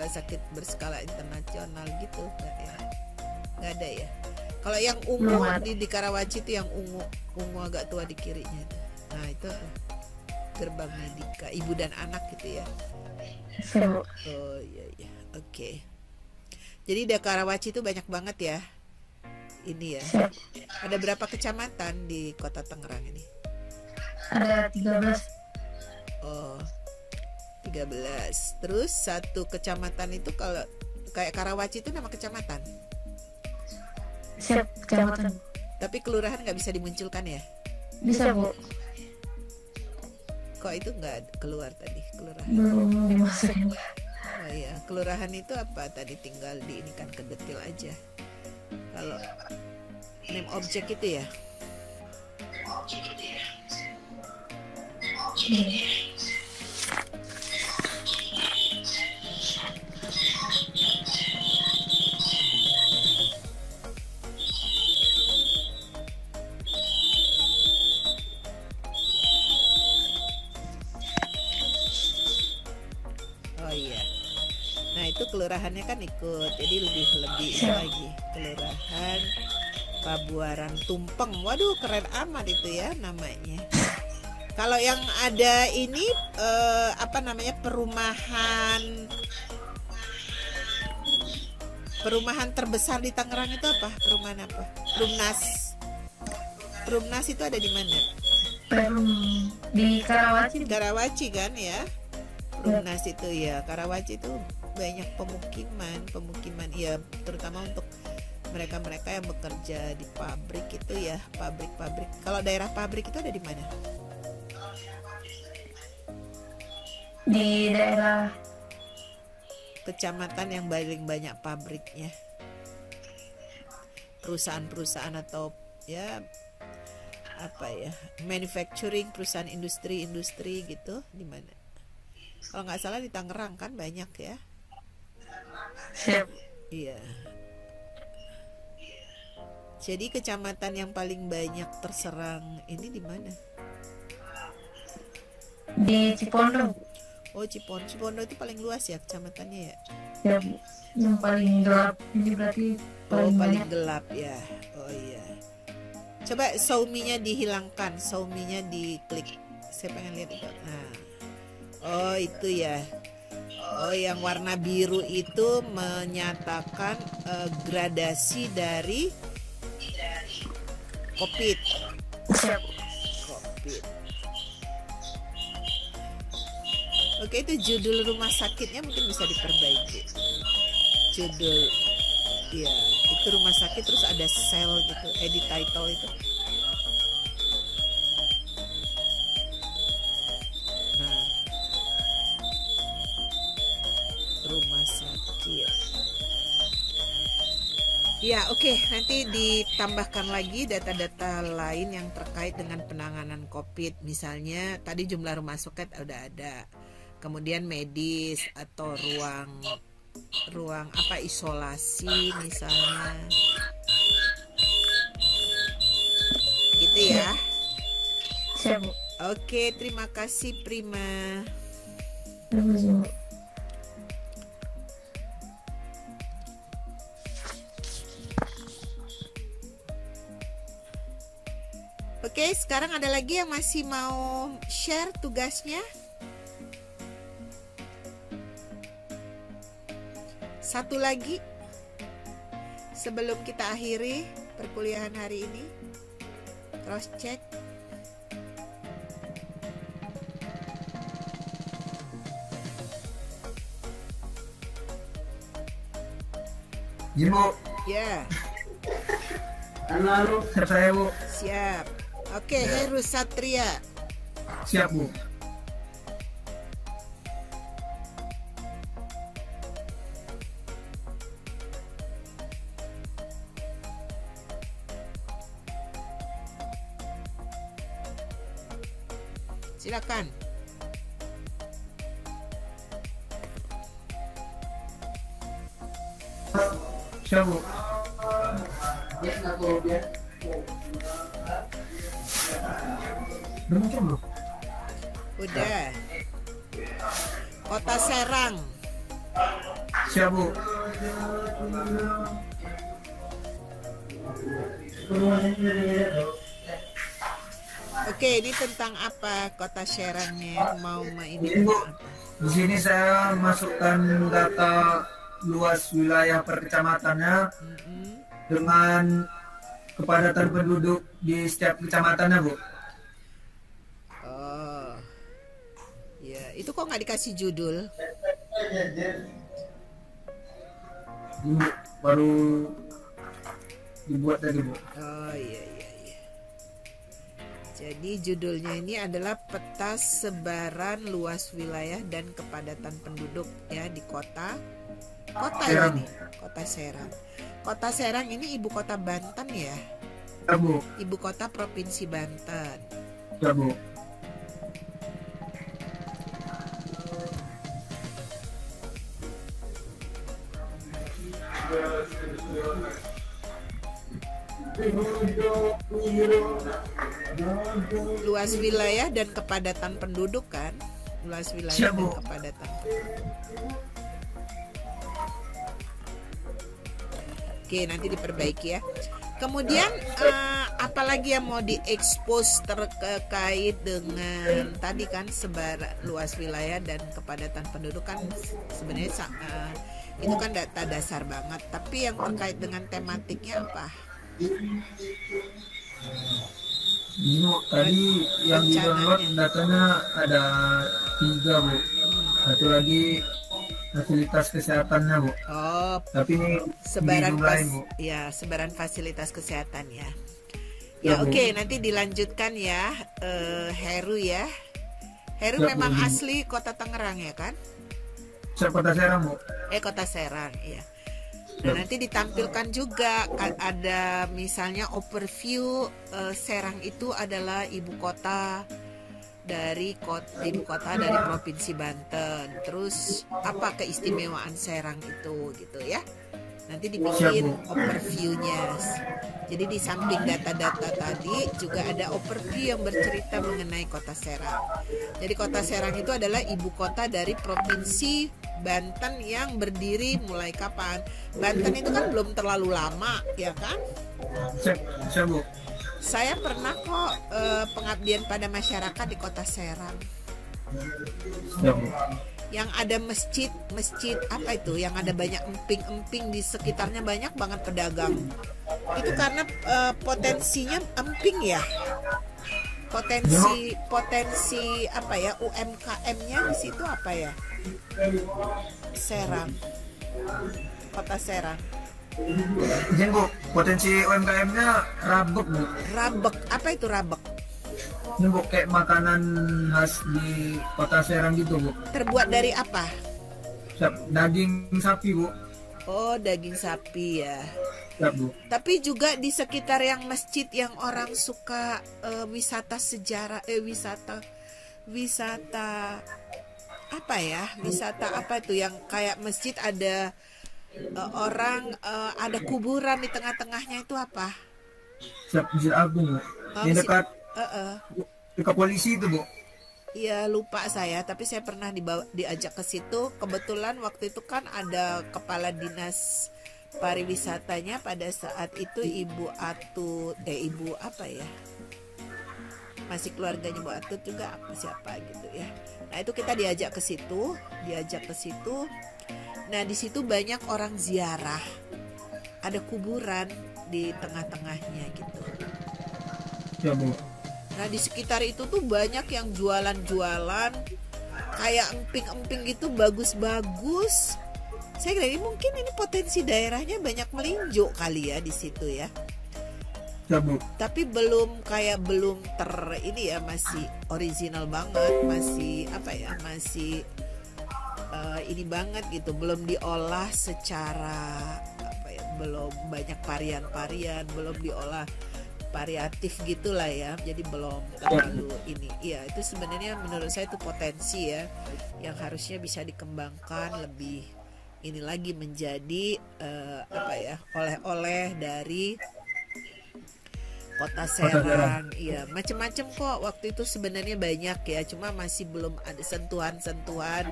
sakit berskala internasional gitu, nggak ya? Nggak ada ya. Kalau yang ungu di Karawaci itu yang ungu agak tua di kirinya itu. Nah itu gerbang Medika, ibu dan anak gitu ya. Ibu. Oh iya iya, oke. Jadi di Karawaci itu banyak banget ya. Ini ya. Ada berapa kecamatan di Kota Tangerang ini? Ada 13. Oh, 13. Terus satu kecamatan itu kalau kayak Karawaci itu nama kecamatan. Siap, kecamatan. Tapi kelurahan nggak bisa dimunculkan ya? Bisa, Bu. Kok itu nggak keluar tadi kelurahan? Belum dimasukin. Oh iya, kelurahan itu apa tadi, tinggal di ini kan ke detil aja. Kalau name object itu ya? Oh iya. Nah itu kelurahannya kan ikut, jadi lebih lagi kelurahan Pabuaran Tumpeng. Waduh keren amat itu ya namanya. Kalau yang ada ini apa namanya, perumahan terbesar di Tangerang itu apa? Perumahan apa? Perumnas itu ada di mana? Di Karawaci. Karawaci kan ya. Perumnas itu ya, Karawaci itu banyak pemukiman ya, terutama untuk mereka-mereka yang bekerja di pabrik itu ya, pabrik. Kalau daerah pabrik itu ada di mana? Di daerah Kecamatan yang paling banyak pabriknya, perusahaan-perusahaan atau ya apa ya, manufacturing, perusahaan industri gitu, di mana? Kalau nggak salah di Tangerang kan banyak ya. siap. Iya. Jadi kecamatan yang paling banyak terserang ini di mana? Di Cipondo. Oh, Cipondo itu paling luas ya kecamatannya ya? Ya, Bu. Yang paling gelap ini berarti Oh, paling paling banyak. gelap ya. Oh iya. Coba Xiaomi-nya dihilangkan, Xiaomi-nya diklik. Saya pengen lihat itu. Nah. Oh, itu ya. Oh, yang warna biru itu menyatakan gradasi dari COVID. Siap. COVID. Oke, itu judul rumah sakitnya mungkin bisa diperbaiki. Judul, ya, itu rumah sakit terus ada sel gitu, edit title itu. Nah, rumah sakit. Ya, oke, nanti ditambahkan lagi data-data lain yang terkait dengan penanganan COVID. Misalnya tadi jumlah rumah sakit udah ada. Kemudian medis atau ruang apa isolasi misalnya. Gitu ya. Siap, Bu. Oke, terima kasih Prima. Terima kasih, Bu. Oke, sekarang ada lagi yang masih mau share tugasnya? Satu lagi sebelum kita akhiri perkuliahan hari ini. Cross check. Iya, Bu. Ya, Halo, siap saya, Bu. siap. Oke, Heru Satria. Siap, Bu. Silakan. Siap, Bu. Udah muncul belum? Udah. Kota Serang. Siap, Bu. Oke, ini tentang apa Kota Serangnya? Mau ini Ini, Bu. apa? Di sini saya masukkan data luas wilayah per kecamatannya dengan kepadatan penduduk di setiap kecamatannya, Bu. Oh, ya itu kok nggak dikasih judul? Ini, Bu, baru dibuat tadi, Bu. Oh iya iya iya. Jadi judulnya ini adalah peta sebaran luas wilayah dan kepadatan penduduk ya di kota Serang. ini, Kota Serang. Kota Serang ini ibu kota Banten ya, Ya, Bu. ibu kota provinsi Banten. Ya, Bu. Luas wilayah dan kepadatan penduduk kan? Luas wilayah Siap, dan Bu. kepadatan. Oke, nanti diperbaiki ya. Kemudian apalagi yang mau diekspos terkait dengan tadi kan sebaran luas wilayah dan kepadatan penduduk kan sebenarnya itu kan data dasar banget. Tapi yang terkait dengan tematiknya apa? Ini, Bu, tadi yang di download datanya ada 3, Bu. Satu lagi fasilitas kesehatannya, Bu. Oh, Tapi ini sebaran dijumlahin, Bu. ya sebaran fasilitas kesehatan ya. Ya, Ya Bu. oke, nanti dilanjutkan ya Heru ya. Heru Ya, Bu. memang asli kota Tangerang ya kan? Saya Kota Serang, Bu. Kota Serang ya. Nah, nanti ditampilkan juga ada misalnya overview Serang itu adalah ibu kota dari provinsi Banten. Terus apa keistimewaan Serang itu gitu ya. Nanti dibikin overview-nya. Jadi di samping data-data tadi juga ada overview yang bercerita mengenai Kota Serang. Jadi Kota Serang itu adalah ibu kota dari provinsi Banten yang berdiri mulai kapan? Banten itu kan belum terlalu lama, ya kan? Siap, Bu. Saya pernah kok pengabdian pada masyarakat di Kota Serang. Siap, Bu. Yang ada masjid apa itu? Yang ada banyak emping-emping di sekitarnya, banyak banget pedagang. Itu karena potensinya emping ya. Potensi apa ya? UMKM-nya di situ apa ya? Serang. Kota Serang. Izin, Bu, potensi UMKM-nya rabek, Bu. Rabek. Apa itu rabek? Ini, Bu, kayak makanan khas di Kota Serang gitu, Bu. Terbuat dari apa? Daging sapi, Bu. Oh, daging sapi ya. Siap, Bu. Tapi juga di sekitar yang masjid yang orang suka wisata sejarah, wisata apa ya? Wisata apa itu yang kayak masjid ada ada kuburan di tengah-tengahnya itu apa? Siap, Masjid Agung, Bu. Di dekat dekat polisi itu, Bu. Iya, lupa saya, tapi saya pernah diajak ke situ. Kebetulan waktu itu kan ada kepala dinas pariwisatanya pada saat itu Ibu Atut, Ibu apa ya? Masih keluarganya Bu Atut juga apa siapa gitu ya. Nah, itu kita diajak ke situ. Nah, di situ banyak orang ziarah. Ada kuburan di tengah-tengahnya gitu. Ya, Bu. Nah, di sekitar itu tuh banyak yang jualan-jualan kayak emping-emping gitu, bagus-bagus. Saya kira mungkin ini potensi daerahnya banyak melinjo kali ya di situ ya. Ya, Bu. Tapi belum ini ya, masih original banget, masih apa ya, masih ini banget gitu, belum diolah secara apa ya, belum banyak varian-varian, belum diolah variatif gitulah ya, jadi belum terlalu ini. Iya, itu sebenarnya menurut saya itu potensi ya, yang harusnya bisa dikembangkan lebih ini lagi menjadi apa ya, oleh-oleh dari Kota Serang. Iya, macam-macam kok waktu itu sebenarnya banyak ya, cuma masih belum ada sentuhan-sentuhan.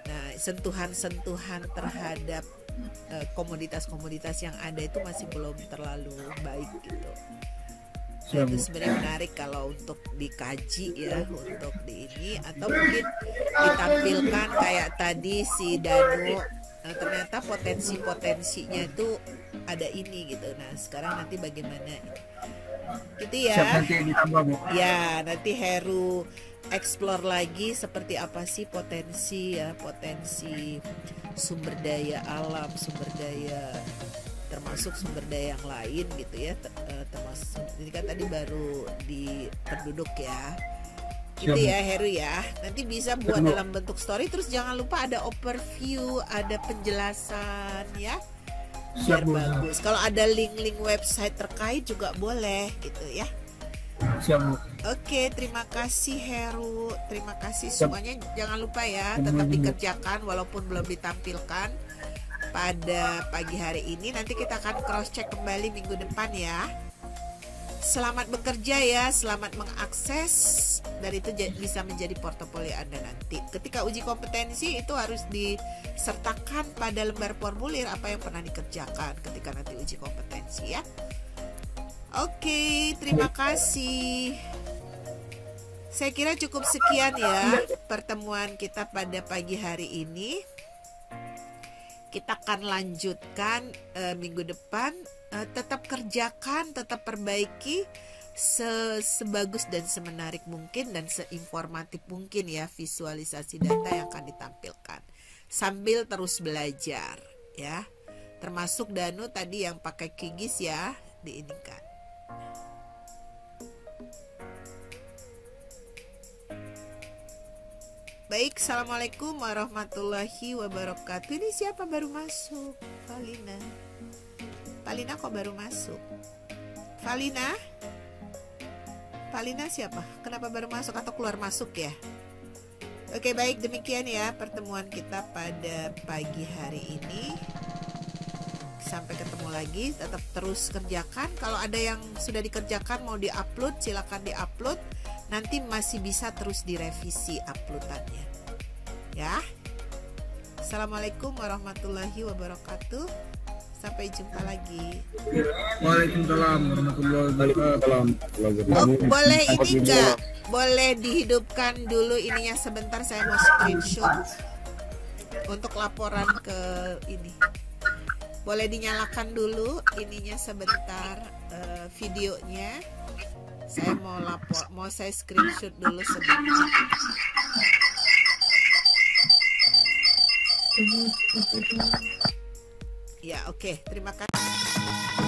Nah, sentuhan-sentuhan terhadap komoditas-komoditas yang ada itu masih belum terlalu baik gitu. Nah, itu sebenarnya menarik kalau untuk dikaji ya, untuk di ini, atau mungkin ditampilkan kayak tadi si Danu. Nah, ternyata potensinya itu ada ini gitu. Nah, sekarang nanti bagaimana gitu ya. Ya, nanti Heru explore lagi seperti apa sih potensi sumber daya alam, sumber daya termasuk sumber daya yang lain gitu ya, termasuk ini kan tadi baru di penduduk ya gitu ya Heru ya. Nanti bisa buat dalam bentuk story, terus jangan lupa ada overview, ada penjelasan ya, biar bagus. Kalau ada link-link website terkait juga boleh gitu ya. Oke, terima kasih Heru, terima kasih semuanya. Jangan lupa ya, tetap dikerjakan walaupun belum ditampilkan pada pagi hari ini. Nanti kita akan cross check kembali minggu depan ya. Selamat bekerja ya, selamat mengakses, dan itu bisa menjadi portofolio Anda nanti. Ketika uji kompetensi itu harus disertakan pada lembar formulir apa yang pernah dikerjakan ketika nanti uji kompetensi ya. Oke, terima kasih. Saya kira cukup sekian ya pertemuan kita pada pagi hari ini. Kita akan lanjutkan minggu depan. Tetap kerjakan, tetap perbaiki sebagus dan semenarik mungkin dan seinformatif mungkin ya visualisasi data yang akan ditampilkan. Sambil terus belajar ya. Termasuk Danu tadi yang pakai QGIS ya, diinikan. Baik, assalamualaikum warahmatullahi wabarakatuh. Ini siapa baru masuk? Palina kok baru masuk? Palina siapa? Kenapa baru masuk atau keluar masuk ya? Oke, baik, demikian ya pertemuan kita pada pagi hari ini. Sampai ketemu lagi, tetap terus kerjakan. Kalau ada yang sudah dikerjakan mau diupload, silakan diupload. Nanti masih bisa terus direvisi uploadannya ya. Assalamualaikum warahmatullahi wabarakatuh. Sampai jumpa lagi. Waalaikumsalam warahmatullahi wabarakatuh. Boleh ini enggak? Boleh dihidupkan dulu ininya sebentar, saya mau screenshot untuk laporan ke ini. Boleh dinyalakan dulu ininya sebentar, videonya. Saya mau saya screenshot dulu sebentar. Ya, oke, terima kasih.